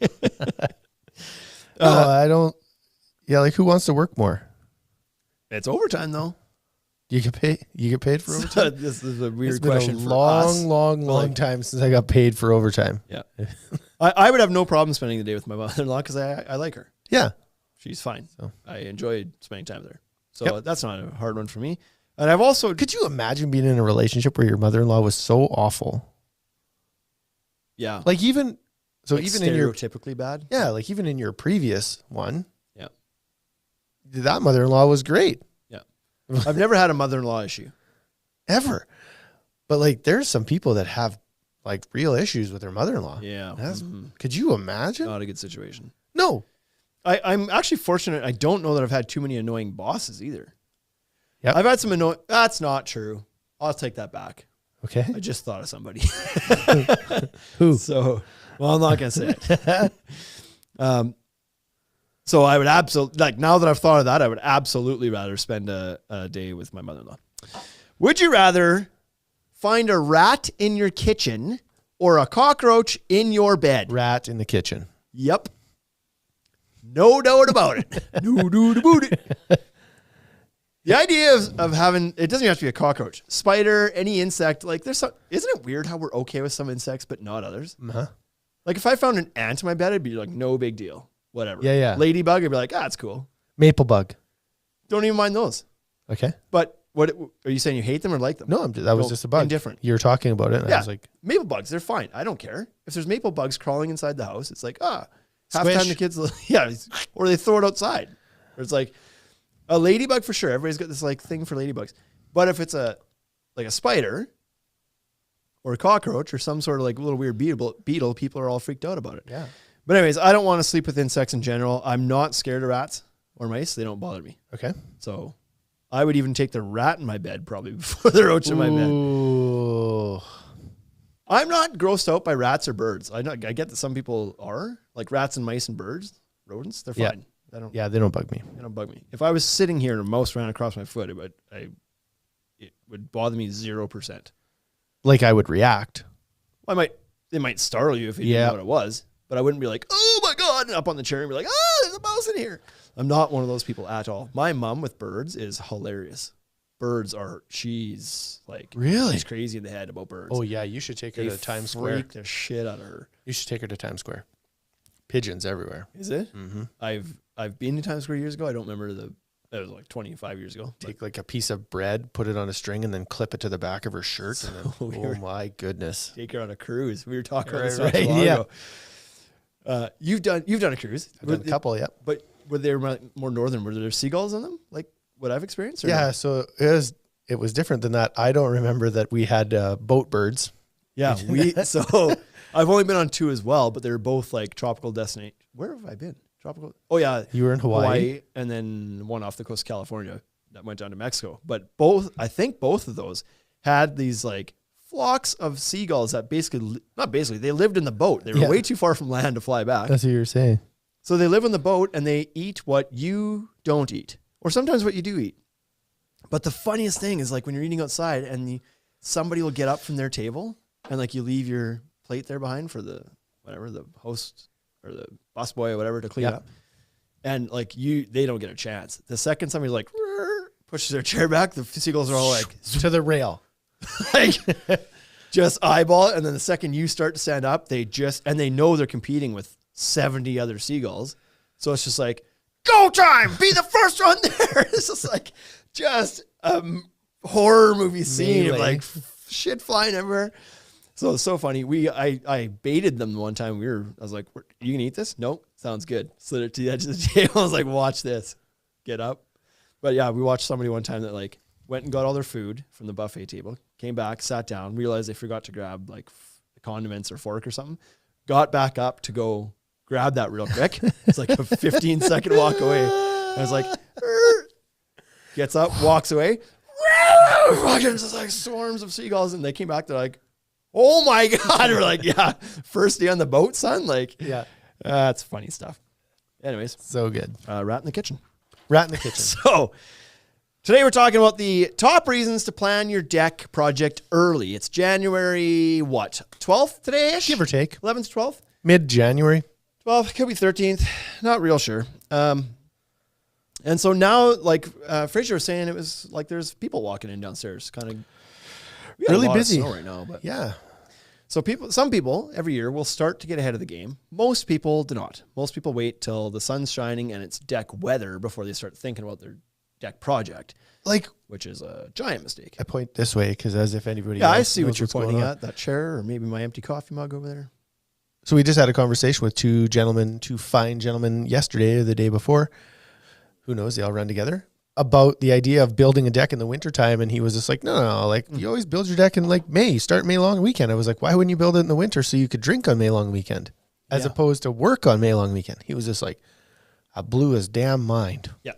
No, I don't. Yeah, like who wants to work more? It's overtime though. You get paid for overtime. This is a weird It's been question a for long, us. long time since I got paid for overtime. Yeah. I would have no problem spending the day with my mother-in-law because I like her. Yeah. She's fine. So. I enjoyed spending time with her. So that's not a hard one for me. And I've also... Could you imagine being in a relationship where your mother-in-law was so awful? Yeah. Like even... So like even in your... stereotypically bad? Yeah, like even in your previous one. Yeah. That mother-in-law was great. Yeah. I've never had a mother-in-law issue. Ever. But like there's some people that have like real issues with their mother-in-law. Yeah. Could you imagine? Not a good situation. No. I'm actually fortunate. I don't know that I've had too many annoying bosses either. Yep. I've had some annoying... That's not true. I'll take that back. Okay. I just thought of somebody. Who? So, well, I'm not going to say it. So I would absolutely, like, now that I've thought of that, I would absolutely rather spend a day with my mother-in-law. Would you rather find a rat in your kitchen or a cockroach in your bed? Rat in the kitchen. Yep. No doubt about it. No doubt about it. The idea of having, it doesn't have to be a cockroach, spider, any insect, like there's some, isn't it weird how we're okay with some insects, but not others? Uh-huh. Like if I found an ant in my bed, I'd be like, no big deal. Whatever. Yeah, yeah. Ladybug, I'd be like, it's cool. Maple bug. Don't even mind those. Okay. But what are you saying? You hate them or like them? No, that was No, just a bug. indifferent. You were talking about it. And I was like, maple bugs, they're fine. I don't care. If there's maple bugs crawling inside the house, it's like, half the Squish. time the kids, or they throw it outside. Or it's like a ladybug for sure. Everybody's got this like thing for ladybugs. But if it's a spider or a cockroach or some sort of like little weird beetle, people are all freaked out about it. yeah. But anyways, I don't want to sleep with insects in general. I'm not scared of rats or mice. They don't bother me. Okay. So I would even take the rat in my bed probably before the roach in my bed. Ooh. I'm not grossed out by rats or birds. I get that some people are, like rats and mice and birds, rodents. They're Yeah. fine. They They don't bug me. don't bug me. If I was sitting here and a mouse ran across my foot, it would bother me 0%. Like I would react. It might startle you if you didn't know what it was, but I wouldn't be like, oh my God, and up on the chair and be like, there's a mouse in here. I'm not one of those people at all. My mom with birds is hilarious. She's like, Really? she's crazy in the head about birds. Oh yeah, you should take her They to Times Square. freak the shit out of her. You should take her to Times Square. Pigeons everywhere. Is it? Mm-hmm. I've been to Times Square years ago. I don't remember that was like 25 years ago. Take like a piece of bread, put it on a string, and then clip it to the back of her shirt. And then, weird. oh my goodness. Take her on a cruise. We were talking about this Right, not too long yeah. ago. You've done a cruise. I've done a couple, yeah. But were they more northern? Were there seagulls on them? Like what I've experienced? Or Yeah, no? so it was different than that. I don't remember that we had boat birds. Yeah. So I've only been on 2 as well, but they're both like tropical destination. Where have I been? Tropical. Oh yeah. You were in Hawaii. And then one off the coast of California that went down to Mexico. But I think both of those had these like flocks of seagulls that they lived in the boat. They were way too far from land to fly back. That's what you were saying. So they live on the boat and they eat what you don't eat, or sometimes what you do eat. But the funniest thing is like when you're eating outside and somebody will get up from their table and like you leave your plate there behind for the host or the busboy or whatever to clean it up. And like they don't get a chance. The second somebody like pushes their chair back, the seagulls are all like to the rail. like just eyeball it. And then the second you start to stand up, they know they're competing with 70 other seagulls. So it's just like, go time, be the first one there. It's just like a horror movie scene of like shit flying everywhere. So it's so funny. I baited them one time. I was like, you can eat this? Nope. Sounds good. Slid it to the edge of the table. I was like, watch this. Get up. But yeah, we watched somebody one time that like went and got all their food from the buffet table, came back, sat down, realized they forgot to grab like condiments or fork or something, got back up to go grab that real quick. It's like a 15-second walk away. And I was like, gets up, walks away. Just like swarms of seagulls. And they came back. They're like, oh my God. We're like, yeah, first day on the boat, son. Like, Yeah. That's funny stuff. Anyways, So good. rat in the kitchen. Rat in the kitchen. So today we're talking about the top reasons to plan your deck project early. It's January, 12th today-ish? Give or take. 11th to 12th? Mid-January. 12th, could be 13th. Not real sure. And so now, like Fraser was saying, it was like there's people walking in downstairs. Kind of Really busy right now. But Yeah. so some people every year will start to get ahead of the game. Most people do not. Most people wait till the sun's shining and it's deck weather before they start thinking about their deck project, Like, which is a giant mistake. I point this way because as if anybody Yeah, else I see knows what you're what's going pointing on. at, that chair or maybe my empty coffee mug over there. So we just had a conversation with two fine gentlemen yesterday or the day before. Who knows? They all run together about the idea of building a deck in the wintertime. And he was just like, no, like you always build your deck in like May, start May long weekend. I was like, why wouldn't you build it in the winter so you could drink on May long weekend as opposed to work on May long weekend? He was just like, I blew his damn mind. Yeah.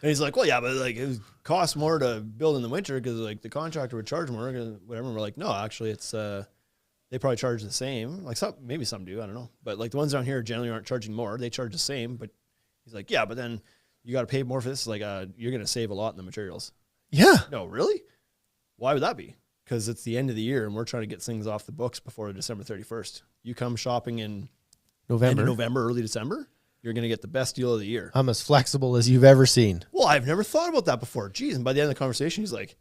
And he's like, well, yeah, but like it costs more to build in the winter because like the contractor would charge more, whatever. And we're like, no, actually it's, they probably charge the same. Like maybe some do, I don't know. But like the ones down here generally aren't charging more. They charge the same, but he's like, yeah, but then you got to pay more for this. Like, you're going to save a lot in the materials. Yeah. No, really? Why would that be? Because it's the end of the year and we're trying to get things off the books before December 31st. You come shopping in end of November, early December, you're going to get the best deal of the year. I'm as flexible as you've ever seen. Well, I've never thought about that before. Geez. And by the end of the conversation, he's like,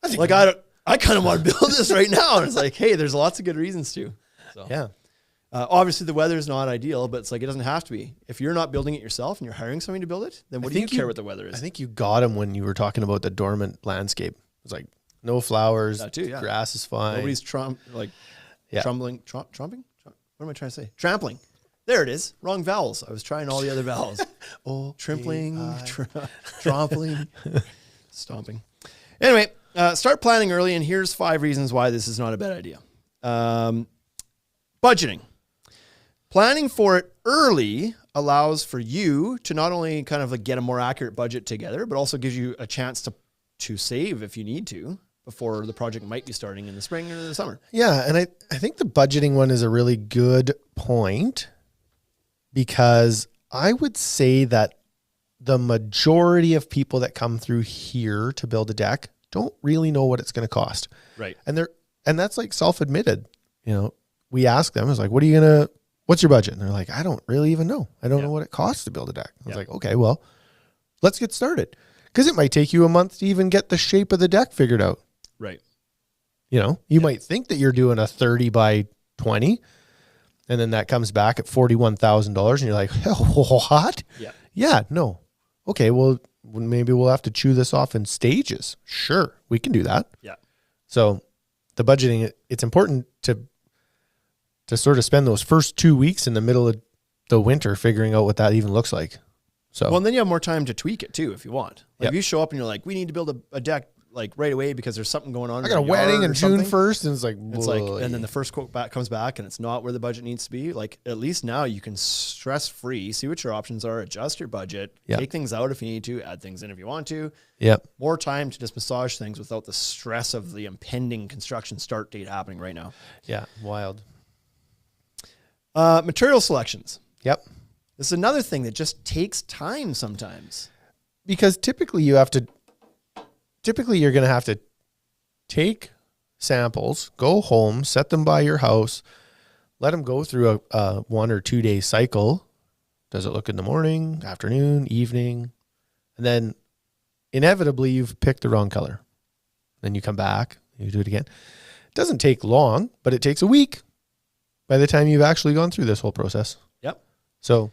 I kind of want to build this right now. And it's like, hey, there's lots of good reasons to. So, Yeah. obviously, the weather is not ideal, but it's like it doesn't have to be. If you're not building it yourself and you're hiring somebody to build it, then what do you care what the weather is? I think you got him when you were talking about the dormant landscape. It's like no flowers, That too, yeah. grass is fine. Nobody's trumping. What am I trying to say? Trampling. There it is. Wrong vowels. I was trying all the other vowels. Trampling, trampling, stomping. Anyway, start planning early, and here's 5 reasons why this is not a bad idea. Budgeting. Planning for it early allows for you to not only kind of like get a more accurate budget together, but also gives you a chance to save if you need to before the project might be starting in the spring or the summer. Yeah, and I think the budgeting one is a really good point because I would say that the majority of people that come through here to build a deck don't really know what it's going to cost. Right. And that's like self-admitted. You know, we ask them, it's like, what's your budget? And they're like, I don't really even know. I don't know what it costs to build a deck. I was like, okay, well, let's get started. Because it might take you a month to even get the shape of the deck figured out. Right. You know, you might think that you're doing a 30 by 20, and then that comes back at $41,000, and you're like, what? Yeah. Yeah, no. Okay, well, maybe we'll have to chew this off in stages. Sure, we can do that. Yeah. So the budgeting, it's important to sort of spend those first 2 weeks in the middle of the winter figuring out what that even looks like. So Well, and then you have more time to tweak it too if you want. Like Yep. if you show up and you're like, we need to build a deck like right away because there's something going on. I got a wedding in June 1st, and it's like, It's like, and then the first quote comes back and it's not where the budget needs to be. Like at least now you can stress free, see what your options are, adjust your budget, Yep. take things out if you need to, add things in if you want to. Yep. More time to just massage things without the stress of the impending construction start date happening right now. Yeah, wild. Material selections. Yep. This is another thing that just takes time sometimes. Because typically you have to typically you're going to have to take samples, go home, set them by your house, let them go through a 1 or 2 day cycle. Does it look in the morning, afternoon, evening? And then inevitably you've picked the wrong color. Then you come back, you do it again. It doesn't take long, but it takes a week by the time you've actually gone through this whole process. Yep. So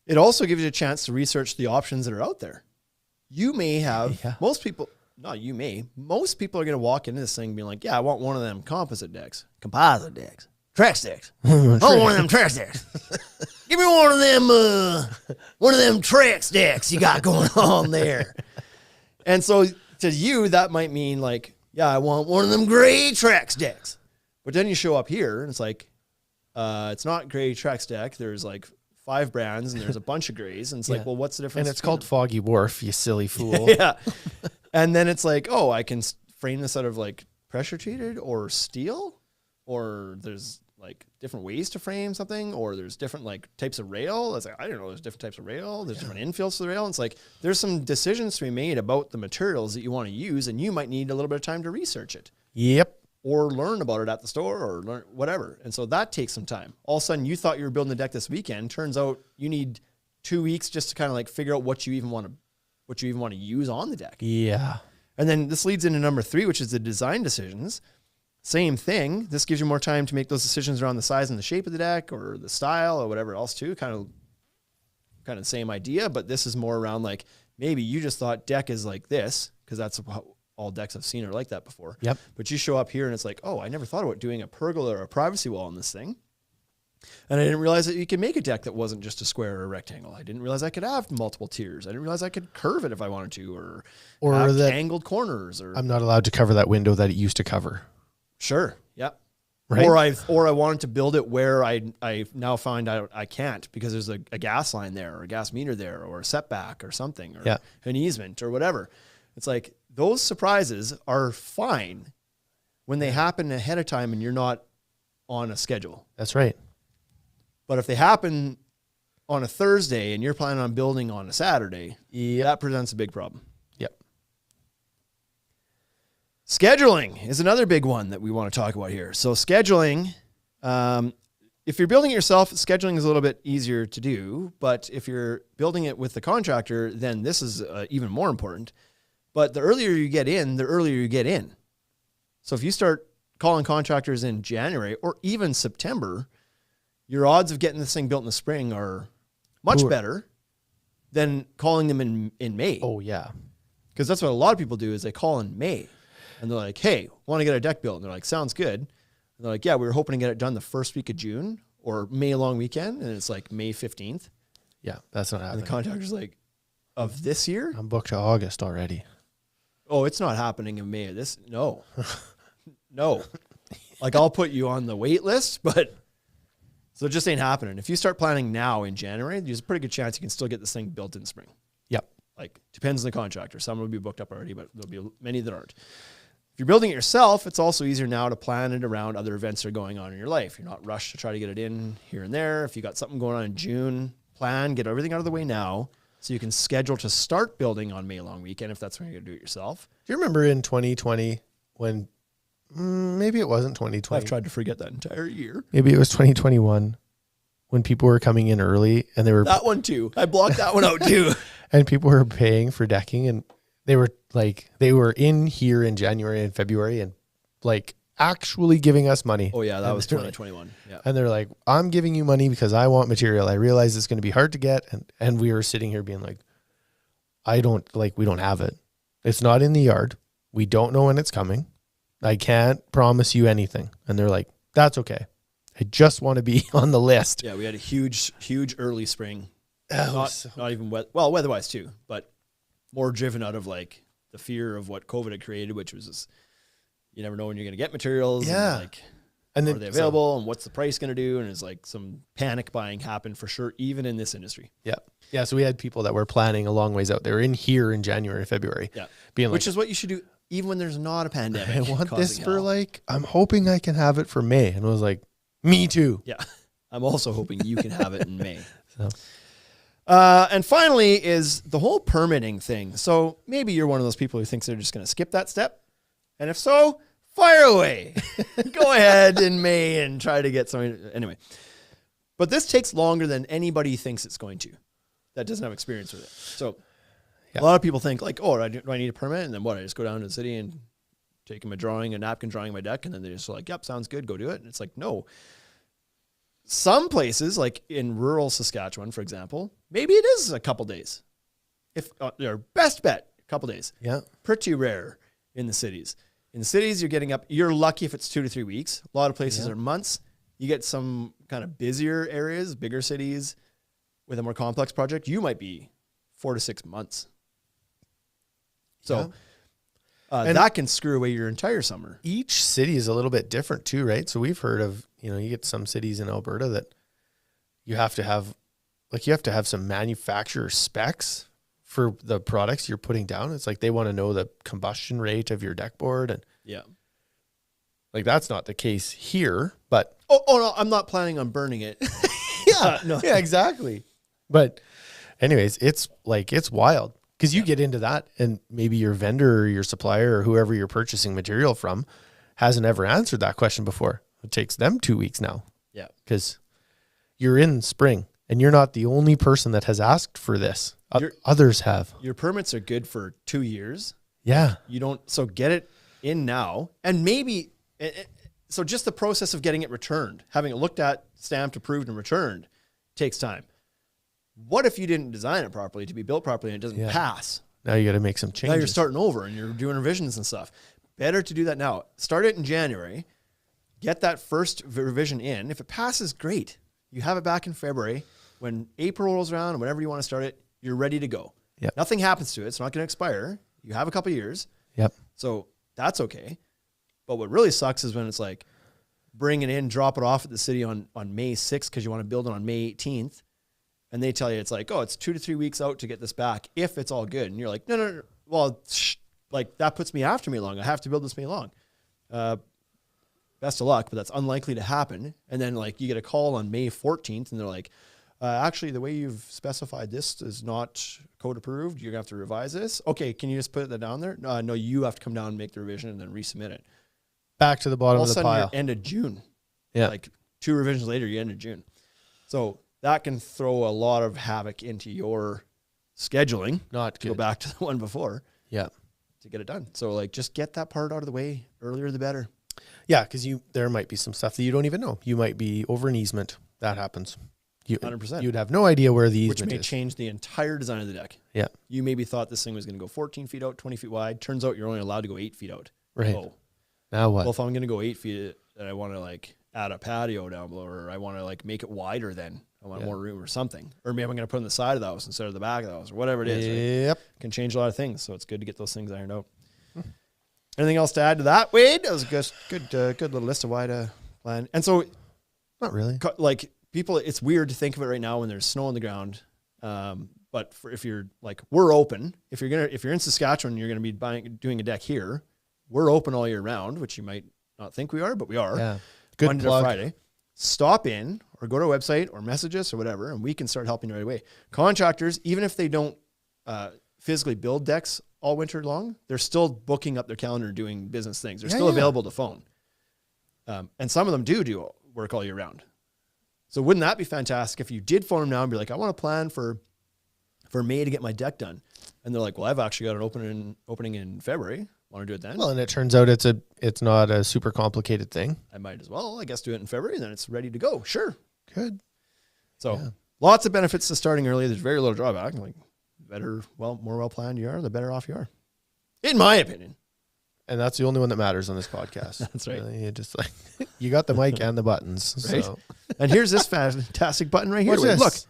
it also gives you a chance to research the options that are out there. You may have, most people are going to walk into this thing being like, yeah, I want one of them composite decks, track decks. I want one of them track decks. Give me one of them track decks you got going on there. And so to you, that might mean like, yeah, I want one of them gray Trex decks. But then you show up here and it's like, it's not gray Trex deck. There's like 5 brands and there's a bunch of grays. And it's like, well, what's the difference? And it's called Foggy Wharf, you silly fool. Yeah. And then it's like, oh, I can frame this out of like pressure treated or steel, or there's like different ways to frame something, or there's different like types of rail. It's like, I don't know, there's different types of rail. There's different infills to the rail. And it's like, there's some decisions to be made about the materials that you want to use, and you might need a little bit of time to research it. Yep. Or learn about it at the store, or learn whatever. And so that takes some time. All of a sudden you thought you were building the deck this weekend. Turns out you need 2 weeks just to kind of like figure out what you even want to use on the deck. Yeah. And then this leads into number 3, which is the design decisions. Same thing. This gives you more time to make those decisions around the size and the shape of the deck, or the style, or whatever else too. Kind of the same idea, but this is more around like, maybe you just thought deck is like this, because that's how all decks I've seen are like that before. Yep. But you show up here and it's like, oh, I never thought about doing a pergola or a privacy wall in this thing. And I didn't realize that you could make a deck that wasn't just a square or a rectangle. I didn't realize I could have multiple tiers. I didn't realize I could curve it if I wanted to, or have that angled corners. Or I'm not allowed to cover that window that it used to cover. Sure. Yep. Right. Or I wanted to build it where I now find out I can't, because there's a gas line there, or a gas meter there, or a setback or something, or an easement or whatever. It's like, those surprises are fine when they happen ahead of time and you're not on a schedule. That's right. But if they happen on a Thursday and you're planning on building on a Saturday, that presents a big problem. Yep. Scheduling is another big one that we want to talk about here. So scheduling, if you're building it yourself, scheduling is a little bit easier to do. But if you're building it with the contractor, then this is even more important. But the earlier you get in, the earlier you get in. So if you start calling contractors in January or even September, your odds of getting this thing built in the spring are much better than calling them in May. Oh, yeah. Because that's what a lot of people do, is they call in May. And they're like, hey, want to get a deck built? And they're like, sounds good. And they're like, yeah, we were hoping to get it done the first week of June or May long weekend. And it's like May 15th. Yeah, that's not happening. And the contractor's like, of this year? I'm booked to August already. Oh, it's not happening in May of this. No. No. Like, I'll put you on the wait list, but so it just ain't happening. If you start planning now in January, there's a pretty good chance you can still get this thing built in spring. Yep. Like, depends on the contractor. Some will be booked up already, but there'll be many that aren't. If you're building it yourself, it's also easier now to plan it around other events that are going on in your life. You're not rushed to try to get it in here and there. If you got something going on in June, get everything out of the way now, so you can schedule to start building on May long weekend if that's when you're going to do it yourself. Do you remember in 2020 when, maybe it wasn't 2020. I've tried to forget that entire year. Maybe it was 2021 when people were coming in early and they were... That one too. I blocked that one out too. And people were paying for decking, and they were in here in January and February and like actually giving us money. Oh yeah, that was 2021. Yeah. And they're like, I'm giving you money because I want material. I realize it's going to be hard to get. And we were sitting here being like, we don't have it. It's not in the yard. We don't know when it's coming. I can't promise you anything. And they're like, that's okay. I just want to be on the list. Yeah, we had a huge early spring. Not even wet. Well, weather-wise too, but more driven out of like the fear of what COVID had created, which was this, you never know when you're going to get materials. Yeah. And then, are they available, and what's the price going to do? And it's like some panic buying happened for sure, even in this industry. Yeah. Yeah. So we had people that were planning a long ways out. They were in here in January, February. Yeah. Being which is what you should do even when there's not a pandemic. I want this for I'm hoping I can have it for May. And I was like, me too. Yeah. I'm also hoping you can have it in May. And finally is the whole permitting thing. So maybe you're one of those people who thinks they're just going to skip that step. And if so, fire away. Go ahead in May and try to get something. Anyway. But this takes longer than anybody thinks it's going to that doesn't have experience with it. So a lot of people think like, oh, do I need a permit? And then what? I just go down to the city and take them a napkin drawing my deck. And then they're just like, yep, sounds good. Go do it. And it's like, no. Some places, like in rural Saskatchewan, for example, maybe it is a couple days. If their best bet, a couple days. Yeah. Pretty rare in the cities. In the cities, you're lucky if it's 2 to 3 weeks. A lot of places are months. You get some kind of busier areas, bigger cities with a more complex project. You might be 4 to 6 months. So that can screw away your entire summer. Each city is a little bit different too, right? So we've heard of, you get some cities in Alberta that you have to have some manufacturer specs for the products you're putting down. It's like they want to know the combustion rate of your deck board. And like, that's not the case here, but. Oh no, I'm not planning on burning it. No. Yeah, exactly. But anyways, it's wild. Because you get into that and maybe your vendor or your supplier or whoever you're purchasing material from hasn't ever answered that question before. It takes them 2 weeks now. Yeah. Because you're in spring and you're not the only person that has asked for this. Others have. Your permits are good for 2 years. Yeah. So get it in now. And maybe, so just the process of getting it returned, having it looked at, stamped, approved, and returned takes time. What if you didn't design it properly to be built properly and it doesn't pass? Now you got to make some changes. Now you're starting over and you're doing revisions and stuff. Better to do that now. Start it in January. Get that first revision in. If it passes, great. You have it back in February. When April rolls around and whenever you want to start it, you're ready to go. Yep. Nothing happens to it. It's not going to expire. You have a couple of years. Yep. So that's okay. But what really sucks is when it's like bring it in, drop it off at the city on May 6th because you want to build it on May 18th. And they tell you it's like, oh, it's 2 to 3 weeks out to get this back if it's all good. And you're like, no. Well, like that puts me after May long. I have to build this May long. Best of luck, but that's unlikely to happen. And then like you get a call on May 14th and they're like, actually, the way you've specified this is not code approved. You're going to have to revise this. Okay, can you just put that down there? No, you have to come down and make the revision and then resubmit it. Back to the bottom of the pile. You're end of June. Yeah. Like 2 revisions later, you end of June. So that can throw a lot of havoc into your scheduling. Not good. Go back to the one before. Yeah. To get it done. So like just get that part out of the way earlier the better. Yeah, because there might be some stuff that you don't even know. You might be over an easement. That happens. 100%. You'd have no idea where the easement is. Which may change the entire design of the deck. Yeah. You maybe thought this thing was going to go 14 feet out, 20 feet wide. Turns out you're only allowed to go 8 feet out. Right. Oh. Now what? Well, if I'm going to go 8 feet and I want to like add a patio down below, or I want to like make it wider, then I want more room or something. Or maybe I'm going to put it on the side of the house instead of the back of the house or whatever it is. Yep. Right? Can change a lot of things. So it's good to get those things ironed out. Anything else to add to that, Wade? That was a good little list of why to plan. And so, not really. Like people, it's weird to think of it right now when there's snow on the ground. But if you're like, we're open. If you're in Saskatchewan, and you're going to be doing a deck here. We're open all year round, which you might not think we are, but we are. Yeah. Good Monday plug. to Friday. Stop in or go to our website or message us or whatever, and we can start helping you right away. Contractors, even if they don't physically build decks all winter long, they're still booking up their calendar doing business things. They're still available to phone. And some of them do work all year round. So wouldn't that be fantastic if you did phone them now and be like, I want to plan for May to get my deck done. And they're like, well, I've actually got an opening in February. Want to do it then? Well, and it turns out it's not a super complicated thing. I might as well, I guess, do it in February. Then it's ready to go. Sure. Good. So lots of benefits to starting early. There's very little drawback. Like more well planned you are, the better off you are, in my opinion. And that's the only one that matters on this podcast. That's right. You just like you got the mic and the buttons. Right. So. And here's this fantastic button right here. What's this?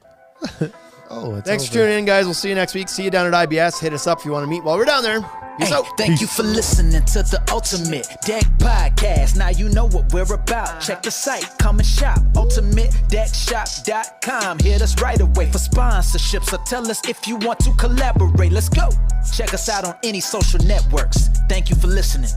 Look. It's Thanks for tuning in, guys. We'll see you next week. See you down at IBS. Hit us up if you want to meet while we're down there. Peace out. Thank you for listening to the Ultimate Deck Podcast. Now you know what we're about. Check the site, come and shop. UltimateDeckShop.com. Hit us right away for sponsorships or tell us if you want to collaborate. Let's go. Check us out on any social networks. Thank you for listening.